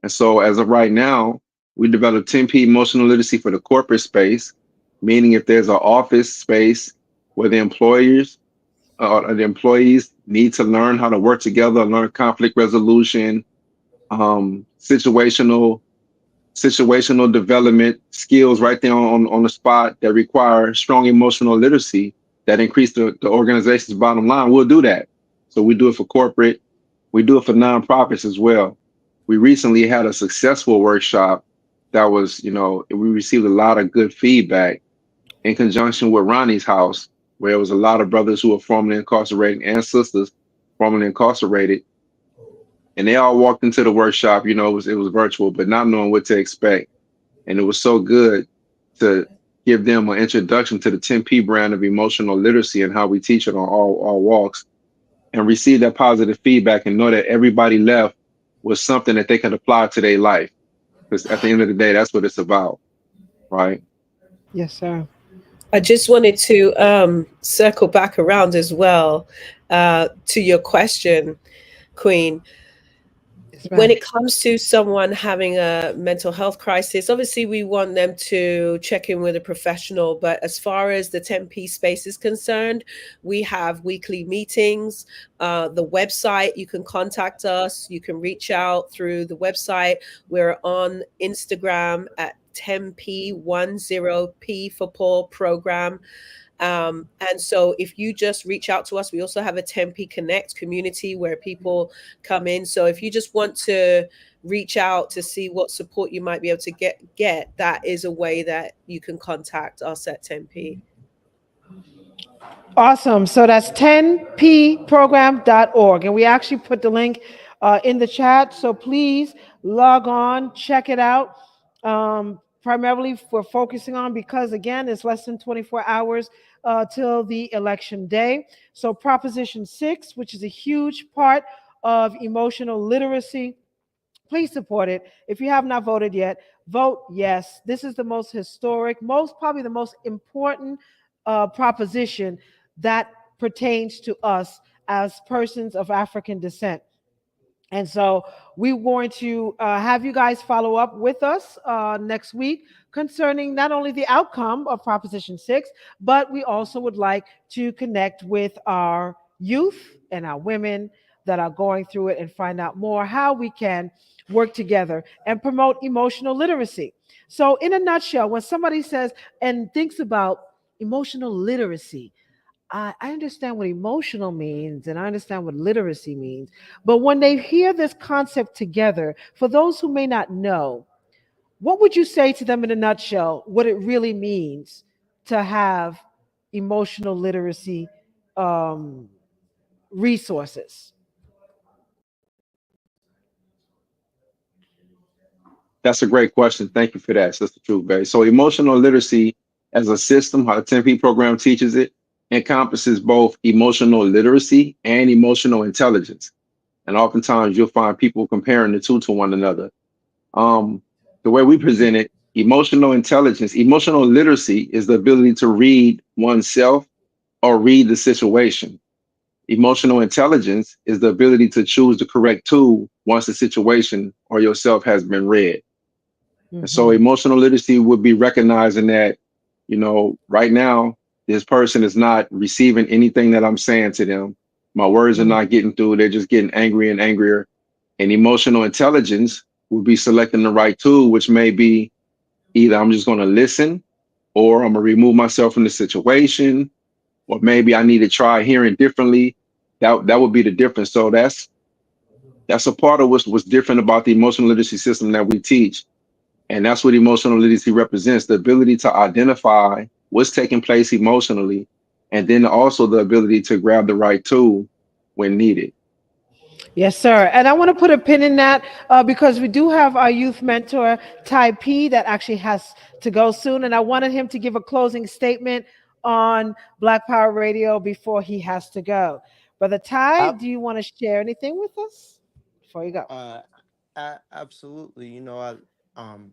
And so as of right now, we developed 10P emotional literacy for the corporate space, meaning if there's an office space where the employees need to learn how to work together, learn conflict resolution, situational development skills right there on the spot that require strong emotional literacy that increase the organization's bottom line, we'll do that. So we do it for corporate, we do it for nonprofits as well. We recently had a successful workshop that was, you know, we received a lot of good feedback in conjunction with Ronnie's house, where it was a lot of brothers who were formerly incarcerated and sisters formerly incarcerated. And they all walked into the workshop, you know, it was virtual, but not knowing what to expect. And it was so good to give them an introduction to the 10P brand of emotional literacy and how we teach it on all walks and receive that positive feedback and know that everybody left with something that they could apply to their life. Because at the end of the day, that's what it's about, right? Yes, sir. I just wanted to circle back around as well to your question, Queen. Yes, When ma'am. it comes to someone having a mental health crisis, obviously we want them to check in with a professional. But as far as the 10P space is concerned, we have weekly meetings. The website, you can contact us. You can reach out through the website. We're on Instagram at 10P10P for Paul program. And so if you just reach out to us, we also have a 10P Connect community where people come in. So if you just want to reach out to see what support you might be able to get, that is a way that you can contact us at 10P. Awesome. So that's 10pprogram.org. And we actually put the link in the chat. So please log on, check it out. Primarily we're focusing on, because again, it's less than 24 hours till the election day. So Proposition 6, which is a huge part of emotional literacy, Please support it. If you have not voted yet, vote yes. This is the most historic, probably the most important proposition that pertains to us as persons of African descent. And so we're going to have you guys follow up with us next week concerning not only the outcome of Proposition 6, but we also would like to connect with our youth and our women that are going through it and find out more how we can work together and promote emotional literacy. So, in a nutshell, when somebody says and thinks about emotional literacy, I understand what emotional means and I understand what literacy means. But when they hear this concept together, for those who may not know, what would you say to them in a nutshell what it really means to have emotional literacy um, resources? That's a great question. Thank you for that, Sister True Bay. So emotional literacy as a system, how the 10P program teaches it, encompasses both emotional literacy and emotional intelligence. And oftentimes you'll find people comparing the two to one another. The way we present it, emotional intelligence, emotional literacy is the ability to read oneself or read the situation. Emotional intelligence is the ability to choose the correct tool once the situation or yourself has been read. And so Mhm. emotional literacy would be recognizing that, right now, this person is not receiving anything that I'm saying to them. My words are Mhm. not getting through. They're just getting angry and angrier. And emotional intelligence would be selecting the right tool, which may be either I'm just going to listen or I'm going to remove myself from the situation, or maybe I need to try hearing differently. That would be the difference. So that's a part of what's different about the emotional literacy system that we teach. And that's what emotional literacy represents, the ability to identify what's taking place emotionally, and then also the ability to grab the right tool when needed. Yes, sir. And I want to put a pin in that because we do have our youth mentor, Ty P, that actually has to go soon. And I wanted him to give a closing statement on Black Power Radio before he has to go. Brother Ty, I, do you want to share anything with us before you go? uh, absolutely. Um,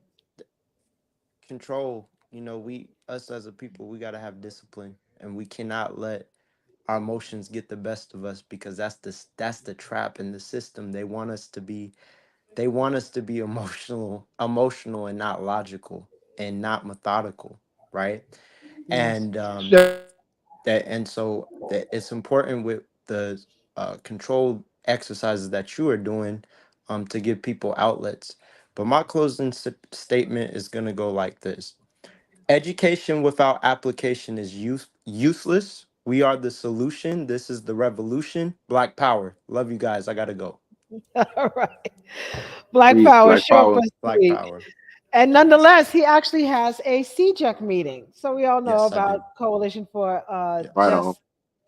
control. We us as a people, we gotta have discipline, and we cannot let our emotions get the best of us because that's the trap in the system. They want us to be emotional and not logical and not methodical, right? Yes. And so that it's important with the controlled exercises that you are doing to give people outlets. But my closing statement is going to go like this: education without application is useless. We are the solution. This is the revolution. Black power. Love you guys. I gotta go. All right. Black Peace, Power, Black short Power. but Black sweet. power. And nonetheless, he actually has a CJEC meeting. So we all know Yes, I do. about Coalition for Right Yes. on. Just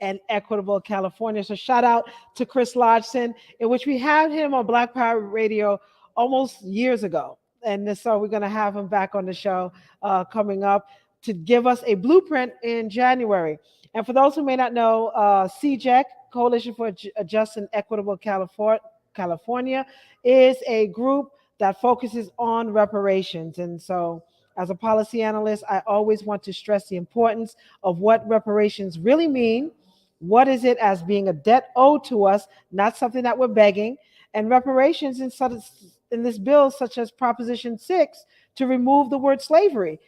and Equitable California. So shout out to Chris Lodgson, in which we had him on Black Power Radio almost years ago. And so we're going to have him back on the show coming up to give us a blueprint in January. And for those who may not know, CJEC, Coalition for Just and Equitable California, is a group that focuses on reparations. And so, as a policy analyst, I always want to stress the importance of what reparations really mean. What is it as being a debt owed to us, not something that we're begging? And reparations in this bill, such as Proposition 6, to remove the word slavery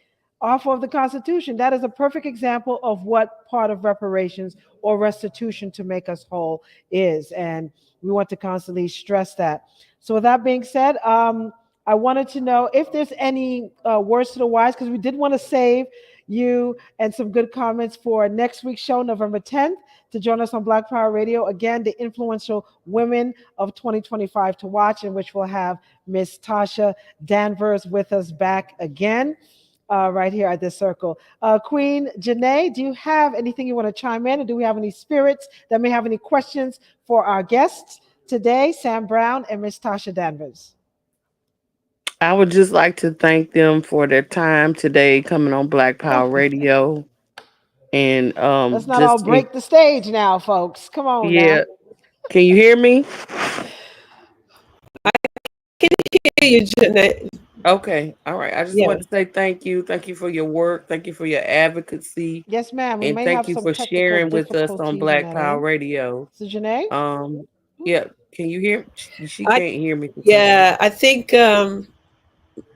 off of the Constitution. That is a perfect example of what part of reparations or restitution to make us whole is. And we want to constantly stress that. So, with that being said, I wanted to know if there's any words to the wise, because we did want to save you and some good comments for next week's show, November 10th, to join us on Black Power Radio. Again, the influential women of 2025 to watch, in which we'll have Miss Tasha Danvers with us back again. Right here at this circle. Queen Janae, do you have anything you want to chime in? Or do we have any spirits that may have any questions for our guests today, Sam Brown and Miss Tasha Danvers? I would just like to thank them for their time today coming on Black Power Radio. And Let's not all just break the stage now, folks. Come on now. yeah. Can you hear me? Can you hear you, Jeanette. Okay. All right. I just Yeah. wanted to say thank you. Thank you for your work. Thank you for your advocacy. Yes, ma'am. We And may thank have you some for technical sharing with us on difficulties on Black that Power end. Radio. So, Janae? Um, yeah. Can you hear? She I can't hear me for some reason. yeah, I think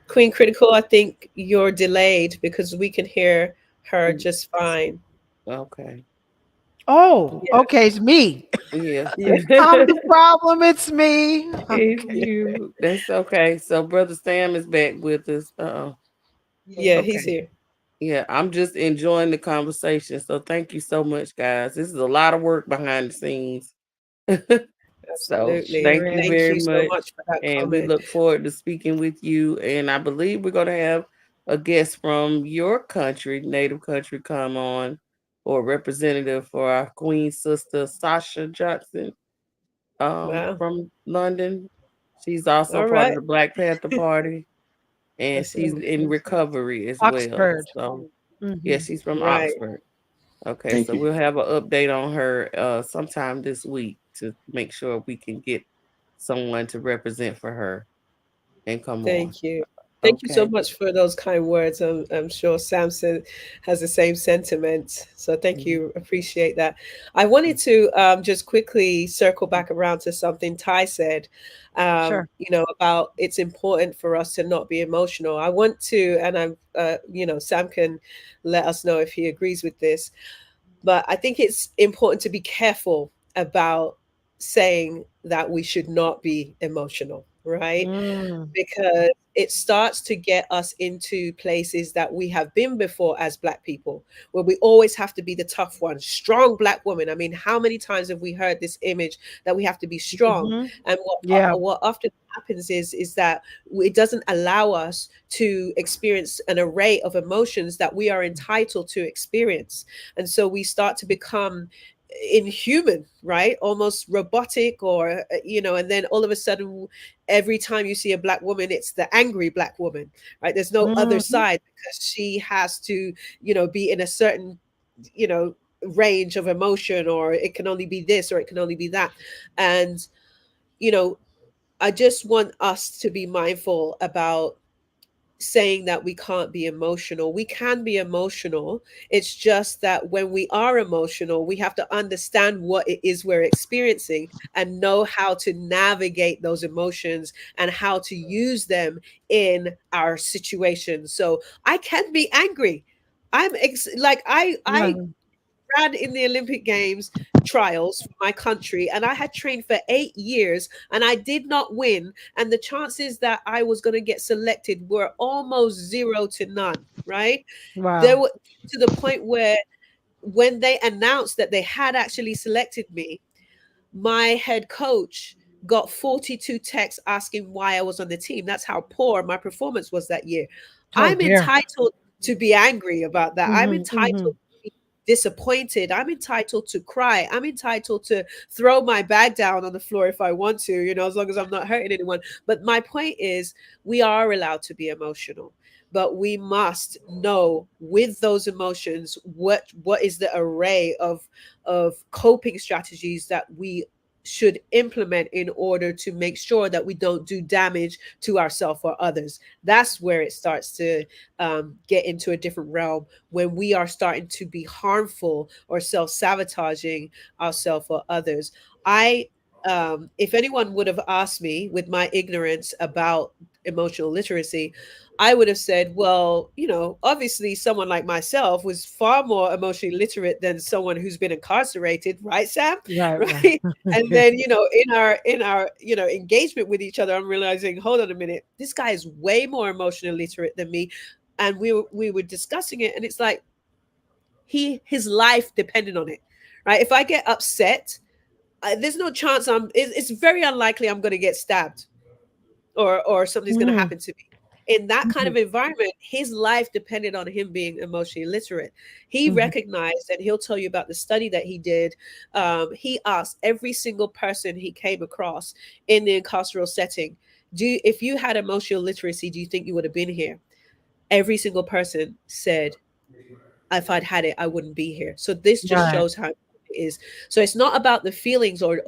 Queen Critical, I think you're delayed because we can hear her Mm, just fine. okay. Oh, Yeah. okay. It's me. Yeah. Yeah. I'm the problem. It's me. It's Okay. you. That's okay. So Brother Sam is back with us. Yeah, he's Okay. here. Yeah, I'm just enjoying the conversation. So thank you so much, guys. This is a lot of work behind the scenes. So Absolutely. thank you Sure is. Thank very you so much. much for that And we comment. look forward to speaking with you. And I believe we're going to have a guest from your country, native country, come on, or a representative for our Queen sister, Sasha Johnson, Wow. from London. She's also All part of right. the Black Panther Party, and That's she's it. in recovery as well. Oxford. So, yeah, Hmm. she's from Right. Oxford. Okay, Thank so you. we'll have an update on her sometime this week to make sure we can get someone to represent for her and come on. Thank you. Thank you so Okay. much for those kind words. I'm sure Samson has the same sentiment. So thank Mhm. you. Appreciate that. I wanted to just quickly circle back around to something Ty said, Sure. about it's important for us to not be emotional. I want to, and Sam can let us know if he agrees with this, but I think it's important to be careful about saying that we should not be emotional, right? Mm. Because it starts to get us into places that we have been before as Black people, where we always have to be the tough one, strong Black woman. I mean, how many times have we heard this image that we have to be strong? Hmm. And Yeah. what often happens is that it doesn't allow us to experience an array of emotions that we are entitled to experience, and so we start to become inhuman, right, almost robotic, or and then all of a sudden every time you see a Black woman, it's the angry Black woman, right? There's no other Hmm. side because she has to be in a certain you know range of emotion, or it can only be this or it can only be that. And you know I just want us to be mindful about saying that we can't be emotional. We can be emotional. It's just that when we are emotional, we have to understand what it is we're experiencing and know how to navigate those emotions and how to use them in our situation. So I can be angry. Like I Right. ran in the Olympic Games trials for my country, and I had trained for 8 years and I did not win. And the chances that I was going to get selected were almost zero to none, right? There Wow. were to the point where when they announced that they had actually selected me, my head coach got 42 texts asking why I was on the team. That's how poor my performance was that year. Oh I'm dear. entitled to be angry about that. I'm Hmm. entitled Hmm. to be disappointed. I'm entitled to cry. I'm entitled to throw my bag down on the floor if I want to, as long as I'm not hurting anyone. But my point is, we are allowed to be emotional, but we must know with those emotions what is the array of coping strategies that we should implement in order to make sure that we don't do damage to ourselves or others. That's where it starts to get into a different realm, when we are starting to be harmful or self-sabotaging ourselves or others. I If anyone would have asked me with my ignorance about emotional literacy, I would have said, well, obviously someone like myself was far more emotionally literate than someone who's been incarcerated, right, Sam? Right. Right. Right. And then, in our engagement with each other, I'm realizing, hold on a minute, this guy is way more emotionally literate than me. And we were discussing it, and it's like his life depended on it. Right. If I get upset, there's no chance it's very unlikely I'm going to get stabbed, or something's going to Hmm. happen to me. In that kind Hmm. of environment, his life depended on him being emotionally literate. He Hmm. recognized, and he'll tell you about the study that he did. He asked every single person he came across in the incarceral setting, if you had emotional literacy, do you think you would have been here? Every single person said, if I'd had it, I wouldn't be here. So this just Right. shows how important it is. So it's not about the feelings or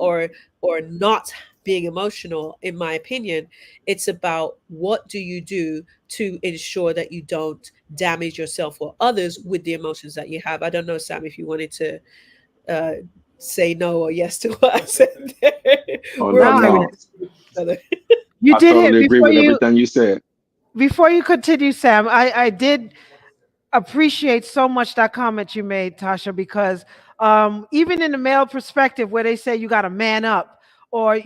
not being emotional, in my opinion. It's about what do you do to ensure that you don't damage yourself or others with the emotions that you have. I don't know, Sam, if you wanted to uh, say no or yes to what I said there. Oh We're no, No, okay with no. this each other. you I did totally it agree with everything you said. before you continue, Sam. I did appreciate so much that comment you made, Tasha, because even in the male perspective, where they say you got to man up, or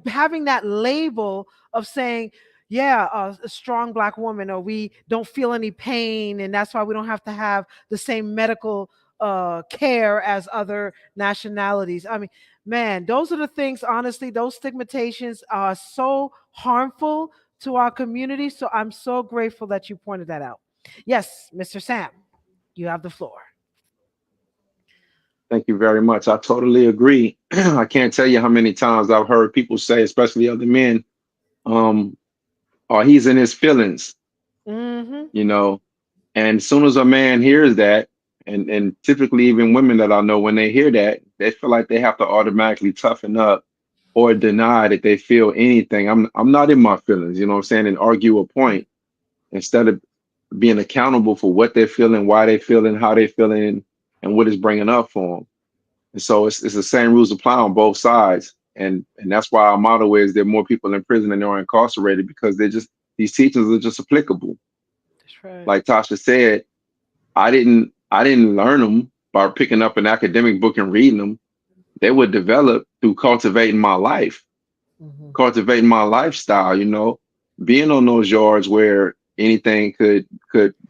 having that label of saying, yeah, a strong black woman, or we don't feel any pain, and that's why we don't have to have the same medical care as other nationalities. I mean, man, those are the things. Honestly, those stigmatizations are so harmful to our community. So I'm so grateful that you pointed that out. Yes, Mr. Sam, you have the floor. Thank you very much. I totally agree. I can't tell you how many times I've heard people say, especially other men, um, "Oh, he's in his feelings," Mm-hmm. you know. And as soon as a man hears that, and typically even women that I know, when they hear that, they feel like they have to automatically toughen up or deny that they feel anything. I'm not in my feelings, you know what I'm saying, and argue a point instead of being accountable for what they're feeling, why they're feeling, how they're feeling, and what is bringing up for them. And so it's the same rules apply on both sides. And that's why our motto is there are more people in prison than there are incarcerated, because they're just, these teachings are just applicable. That's right. Like Tasha said, I didn't learn them by picking up an academic book and reading them. They were developed through Mm-hmm. cultivating my lifestyle, being on those yards where anything could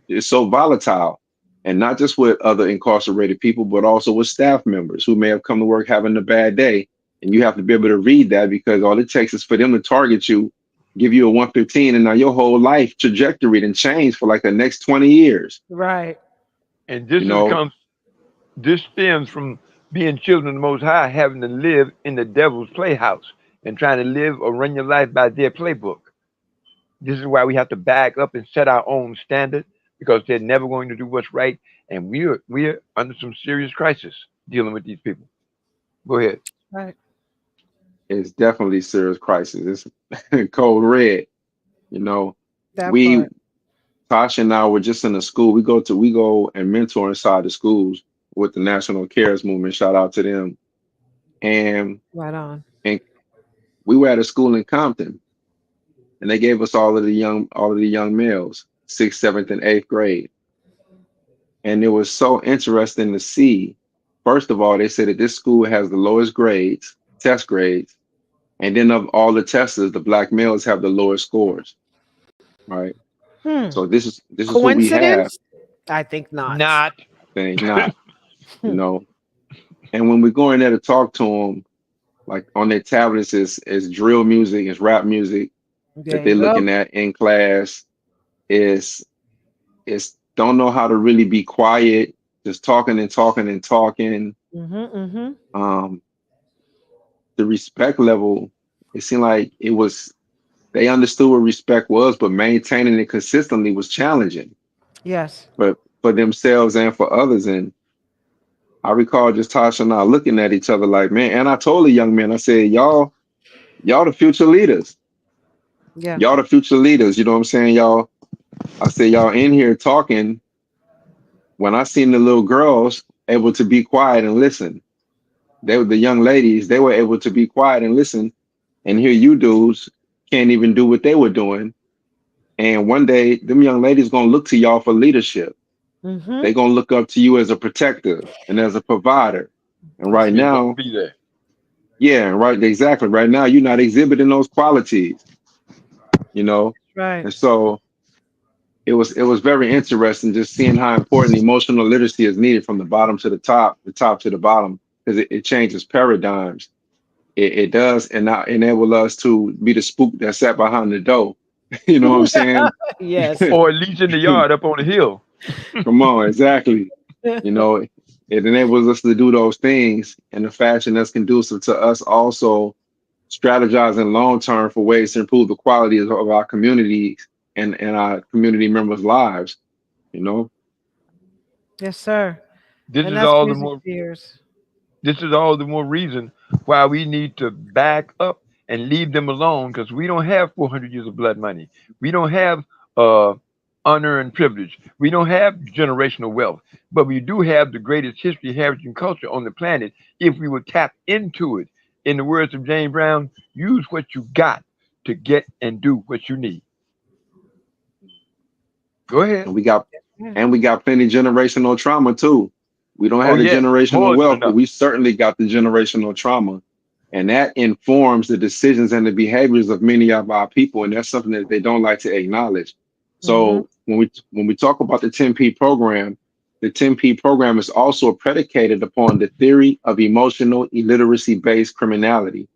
is so volatile. And not just with other incarcerated people, but also with staff members who may have come to work having a bad day. And you have to be able to read that, because all it takes is for them to target you, give you a 115, and now your whole life trajectory then change for like the next 20 years. Right. And You know, this stems from being children of the Most High, having to live in the devil's playhouse and trying to live or run your life by their playbook. This is why we have to back up and set our own standard, because they're never going to do what's right, and we're under some serious crisis dealing with these people. Go ahead. Right. it's definitely serious crisis. It's code red. You know, That we part. Tasha and I were just in the school. We go and mentor inside the schools with the National Cares Movement. Shout out to them. And Right on. and we were at a school in Compton, and they gave us all of the young males, sixth, seventh, and eighth grade. And it was so interesting to see. First of all, they said that this school has the lowest grades, test grades, and then of all the testers, the black males have the lowest scores. Right. Hmm. So this is what we have. Coincidence? I think not. Not. I think not. You know. And when we go in there to talk to them, like on their tablets is drill music, is rap music that There you they're go. looking at in class. Is don't know how to really be quiet, just talking and talking and talking. Mm-hmm. Mm-hmm. Um, the respect level, it seemed like they understood what respect was, but maintaining it consistently was challenging, Yes. but for themselves and for others. And I recall just Tasha and I looking at each other like, man, and I told the young man, I said, y'all the future leaders. Yeah. Y'all the future leaders. You know what I'm saying? I said, y'all in here talking. When I seen the little girls able to be quiet and listen, they were the young ladies, they were able to be quiet and listen. And here you dudes can't even do what they were doing. And one day, them young ladies gonna look to y'all for leadership. Mm-hmm. They gonna look up to you as a protector and as a provider. And That's right We right. won't now, be there. yeah, right, exactly. Right now, you're not exhibiting those qualities, you know. Right. And so it was very interesting just seeing how important emotional literacy is needed from the top to the bottom, because it changes paradigms. It does, and not enable us to be the spook that sat behind the door. You know what I'm saying? Yes. Or at least in the yard up on the hill. Come on, exactly. You know, it enables us to do those things in a fashion that's conducive to us also strategizing long term for ways to improve the quality of our communities and our community members' lives. You know, Yes, sir. This And is that's all the music more tears. this is all the more reason why we need to back up and leave them alone because we don't have 400 years of blood money. We don't have uh, unearned privilege. We don't have generational wealth, but we do have the greatest history, heritage, and culture on the planet if we would tap into it. In the words of James Brown, use what you got to get and do what you need. Go ahead. And we got Yeah. and we got plenty generational trauma too. We don't Oh, have the yes, generational more than wealth, but enough. we certainly got the generational trauma. And that informs the decisions and the behaviors of many of our people. And that's something that they don't like to acknowledge. Mm-hmm. So when we talk about the 10P program is also predicated upon the theory of emotional illiteracy based criminality.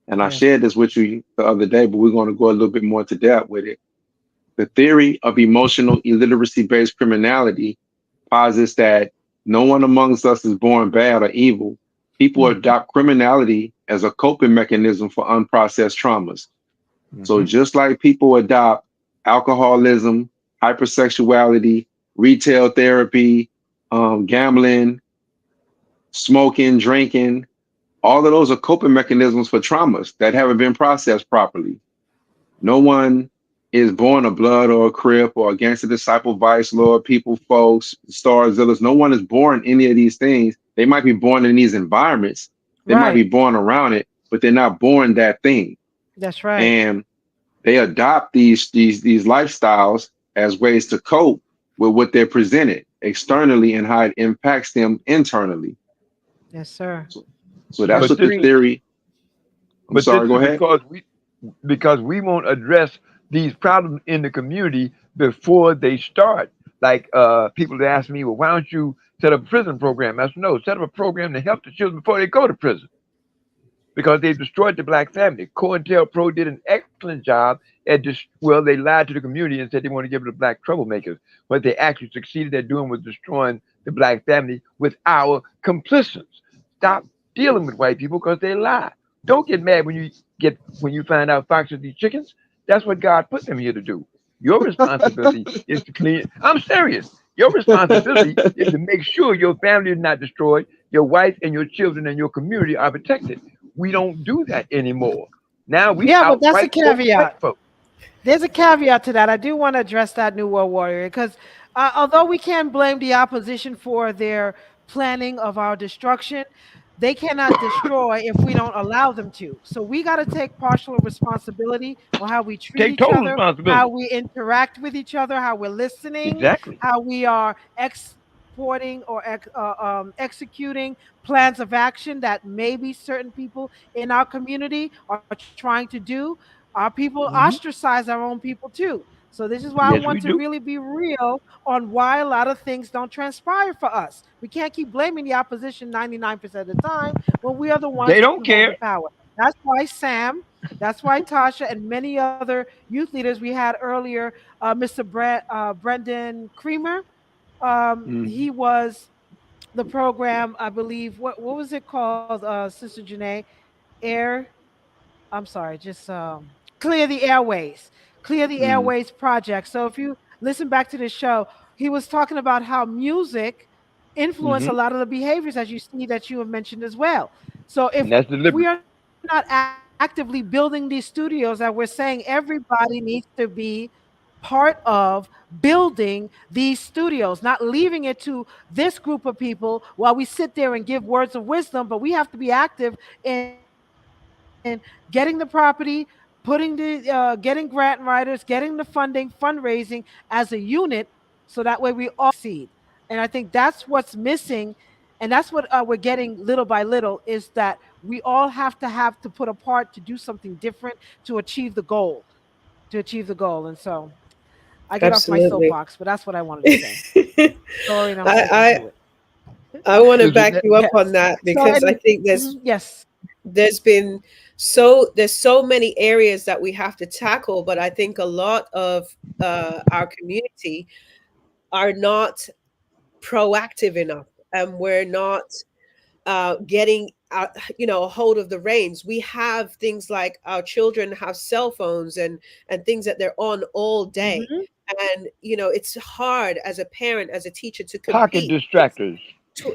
And I Yes. shared this with you the other day, but we're going to go a little bit more into depth with it. The theory of emotional illiteracy based criminality posits that no one amongst us is born bad or evil. People Mm. adopt criminality as a coping mechanism for unprocessed traumas. So Hmm. just like people adopt alcoholism, hypersexuality, retail therapy, gambling, smoking, drinking, all of those are coping mechanisms for traumas that haven't been processed properly. No one is born a blood or a crip or a gangster disciple, vice lord, people, folks, stars, zillas. No one is born any of these things. They might be born in these environments. They might be Right. born around it, but they're not born that thing. That's right. And they adopt these lifestyles as ways to cope with what they're presented externally and how it impacts them internally. Yes, sir. So, so I that's But what the this is agree. theory. I'm but this sorry, go is ahead. because we won't address these problems in the community before they start. Like people that ask me, well, why don't you set up a prison program? I said, no, set up a program to help the children before they go to prison because they've destroyed the black family. COINTELPRO did an excellent job at well, they lied to the community and said they want to give it to black troublemakers. What they actually succeeded at doing was destroying the black family with our complicits. Stop dealing with white people because they lie. Don't get mad when you find out foxes eat chickens. That's what God put them here to do. Your responsibility is to clean. I'm serious. Your responsibility is to make sure your family is not destroyed, your wife and your children and your community are protected. We don't do that anymore. Now we Yeah, but that's a outright quote white caveat. folks. There's a caveat to that. I do want to address that New World Warrior because although we can blame the opposition for their planning of our destruction, they cannot destroy if we don't allow them to. So we got to take partial responsibility on how we treat Take each total other, how responsibility. we interact with each other, how we're listening, Exactly. how we are exporting or executing plans of action that maybe certain people in our community are trying to do. Our people Hmm. ostracize our own people too. So this is why I Yes, want we to do. really be real on why a lot of things don't transpire for us. We can't keep blaming the opposition 99% of the time when we are the They ones don't who hold the care. power. That's why Sam, that's why Tasha and many other youth leaders we had earlier, Mr. Brendan Creamer, Hmm. he was the program, I believe, what was it called, Sister Janae? Air I'm sorry, just clear the airways, clear the Mm, airways project. So if you listen back to the show, he was talking about how music influence a Hmm. lot of the behaviors as you see that you have mentioned as well. So if And that's we deliberate. are not actively building these studios that we're saying everybody needs to be part of building these studios, not leaving it to this group of people while we sit there and give words of wisdom, but we have to be active in getting the property, getting grant writers, getting the funding, fundraising as a unit, so that way we all succeed. And I think that's what's missing, and that's what we're getting little by little is that we all have to put a part to do something different to achieve the goal, And so I get off my Absolutely. soapbox, but that's what I wanted to say. Sorry, and I'm sticking I to it. I want to Sister back Jeanette, you up on Yes. that So because I any think yes. there's been there's so many areas that we have to tackle, but I think a lot of our community are not proactive enough, and we're not getting a hold of the reins. We have things like our children have cell phones and things that they're on all day, Hmm. and it's hard as a parent, as a teacher, to pocket compete. distractors.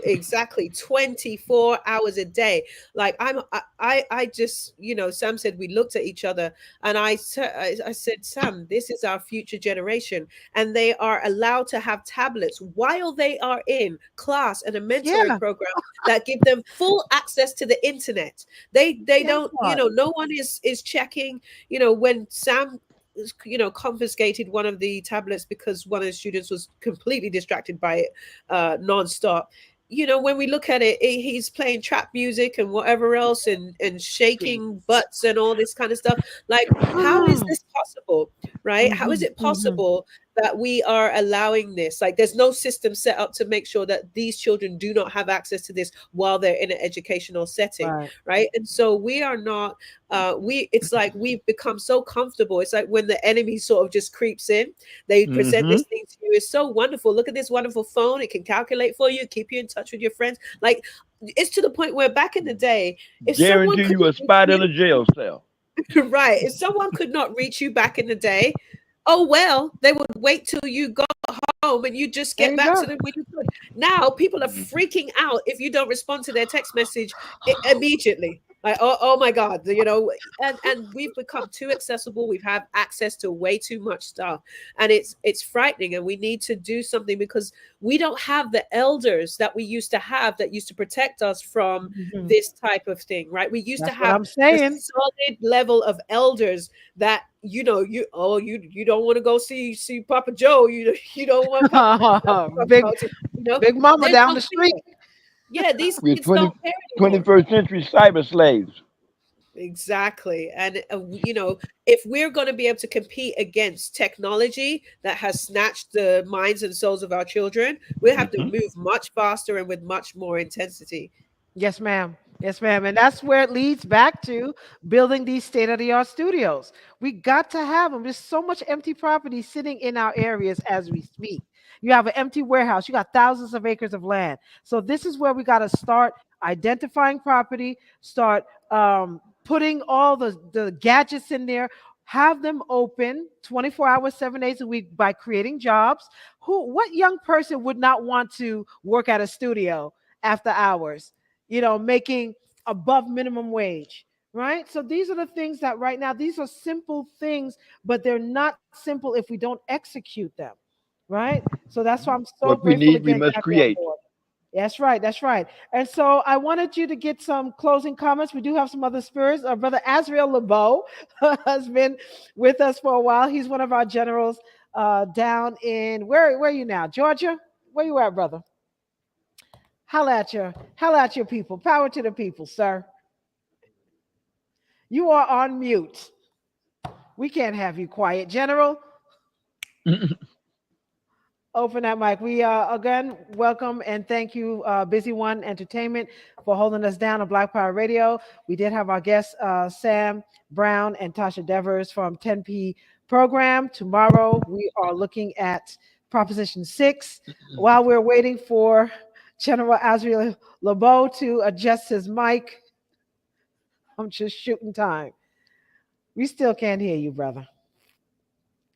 Exactly 24 hours a day. Like I just, Sam said, we looked at each other, and I said, Sam, this is our future generation, and they are allowed to have tablets while they are in class and a mentoring Yeah. program that give them full access to the internet. They That don't, part. no one is checking, when Sam confiscated one of the tablets because one of the students was completely distracted by it nonstop. When we look at it, he's playing trap music and whatever else, and shaking butts and all this kind of stuff. Like, how is this possible, right? How is Mhm, it mhm. possible that we are allowing this? Like, there's no system set up to make sure that these children do not have access to this while they're in an educational setting, Right. right? And so we are not, it's like we've become so comfortable. It's like when the enemy sort of just creeps in, they present Mm-hmm. this thing to you. It's so wonderful. Look at this wonderful phone. It can calculate for you, keep you in touch with your friends. Like, it's to the point where back in the day, if someone Guarantee could you a reach spot in you, a jail cell. right, if someone could not reach you back in the day, oh well, they would wait till you got home and you just There get you back go. to them when you could. Now people are freaking out if you don't respond to their text message immediately. Like, oh my God, and we've become too accessible. We've had access to way too much stuff, and it's frightening. And we need to do something, because we don't have the elders that we used to have, that used to protect us from Mhm. this type of thing, right? We used to That's what have I'm the saying. solid level of elders that you don't want to go see Papa Joe, you don't want Papa to Big go to, Big Mama there's down no the street. fear. Yeah, these We're kids don't care anymore. 21st century cyber slaves. Exactly. And if we're going to be able to compete against technology that has snatched the minds and souls of our children, we have to Mm-hmm. move much faster and with much more intensity. Yes, ma'am. Yes, ma'am. And that's where it leads back to building these state of the art studios. We got to have them. There's so much empty property sitting in our areas as we speak. You have an empty warehouse, you got thousands of acres of land. So, this is where we got to start identifying property, start putting all the gadgets in there, have them open 24 hours, 7 days a week by creating jobs. What young person would not want to work at a studio after hours? Making above minimum wage, right? So these are the things that right now, these are simple things, but they're not simple if we don't execute them, right? So that's why I'm so What we grateful need, we again to must have you on create. board. That's right. That's right. And so I wanted you to get some closing comments. We do have some other spirits. Our brother Azrael LeBeau has been with us for a while. He's one of our generals down in where are you now? Georgia? Where you at, brother? Holla at your people. Power to the people, sir. You are on mute. We can't have you quiet. General, open that mic. We again welcome and thank you, Busy One Entertainment, for holding us down on Black Power Radio. We did have our guests, Sam Brown and Tasha Devers from 10P program. Tomorrow we are looking at Proposition 6. While we're waiting for General Azriel LeBeau to adjust his mic, I'm just shooting time. We still can't hear you, brother.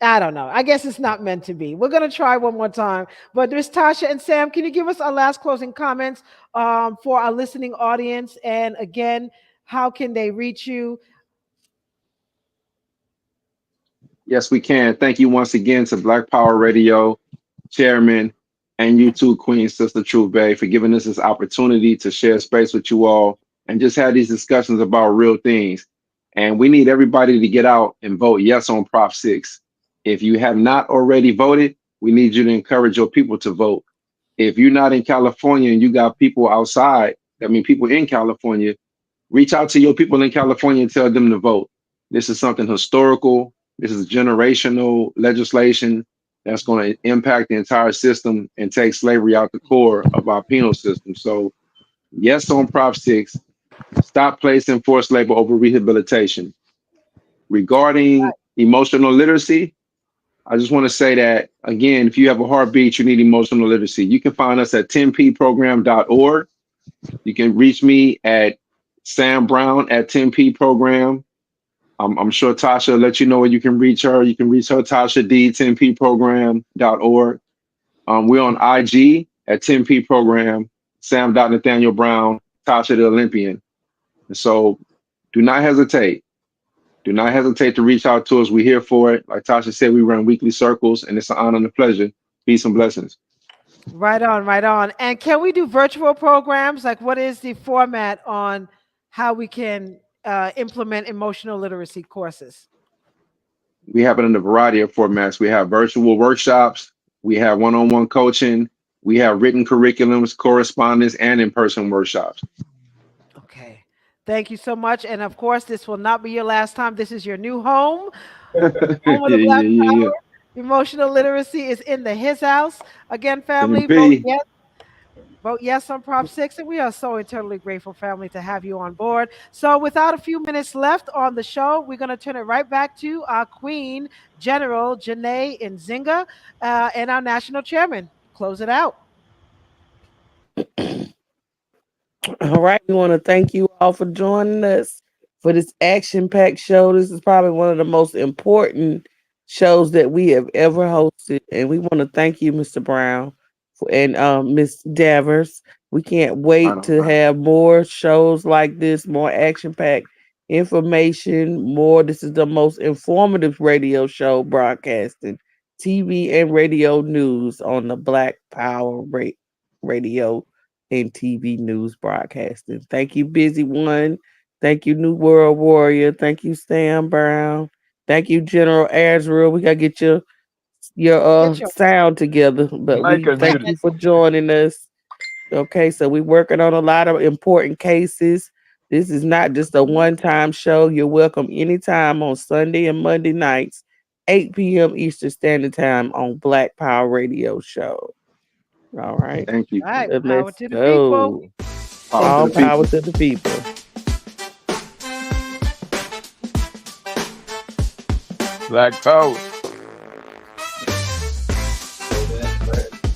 I don't know. I guess it's not meant to be. We're going to try one more time. But Miss Tasha and Sam, can you give us our last closing comments for our listening audience? And again, how can they reach you? Yes, we can. Thank you once again to Black Power Radio Chairman, and you too, Queen Sister Truth Bay, for giving us this opportunity to share space with you all and just have these discussions about real things. And we need everybody to get out and vote yes on Prop 6. If you have not already voted, we need you to encourage your people to vote. If you're not in California and you got people outside, I mean, people in California, reach out to your people in California and tell them to vote. This is something historical. This is generational legislation that's going to impact the entire system and take slavery out the core of our penal system. So, yes on Prop 6. Stop placing forced labor over rehabilitation. Regarding emotional literacy, I just want to say that, again, if you have a heartbeat, you need emotional literacy. You can find us at 10pprogram.org. You can reach me at Sam Brown at 10P Program. I'm sure Tasha will let you know where you can reach her. You can reach her, Tasha D, 10pprogram.org. We're on IG at 10P Program. Sam Dot Nathaniel Brown, Tasha the Olympian. And so do not hesitate. Do not hesitate to reach out to us. We're here for it. Like Tasha said, we run weekly circles, and it's an honor and a pleasure. Peace and blessings. Right on, right on. And can we do virtual programs? Like, what is the format on how we can implement emotional literacy courses? We have it in a variety of formats. We have virtual workshops. We have one-on-one coaching. We have written curriculums, correspondence, and in-person workshops. Okay. Thank you so much. And of course, this will not be your last time. This is your new home. Yeah, Home of the Black yeah. Power. Emotional literacy is in the his house. Again, family, vote MP. yes. Vote yes on Prop 6. And we are so eternally grateful, family, to have you on board. So without a few minutes left on the show, we're going to turn it right back to our Queen General, Janae Nzinga, and our national chairman. Close it out. All right. We want to thank you all for joining us for this action-packed show. This is probably one of the most important shows that we have ever hosted. And we want to thank you, Mr. Brown, and Miss Davers. We can't Right wait on, to right on. have more shows like this, more action-packed information, more. This is the most informative radio show broadcasting TV and radio news on the Black Power Radio and TV news broadcasting. Thank you, Busy One. Thank you, New World Warrior. Thank you, Sam Brown. Thank you, General Azrael. We gotta get your Get your sound together, but Mike we thank unmuted. you for joining us. Okay, so we're working on a lot of important cases. This is not just a one-time show. You're welcome anytime on Sunday and Monday nights, 8 p.m. Eastern Standard Time on Black Power Radio Show. All right. Thank you. all right. Power Let's to the people. go. Power to All the power people. to the people. Black Power.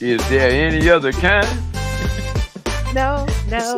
Is there any other kind? No, no.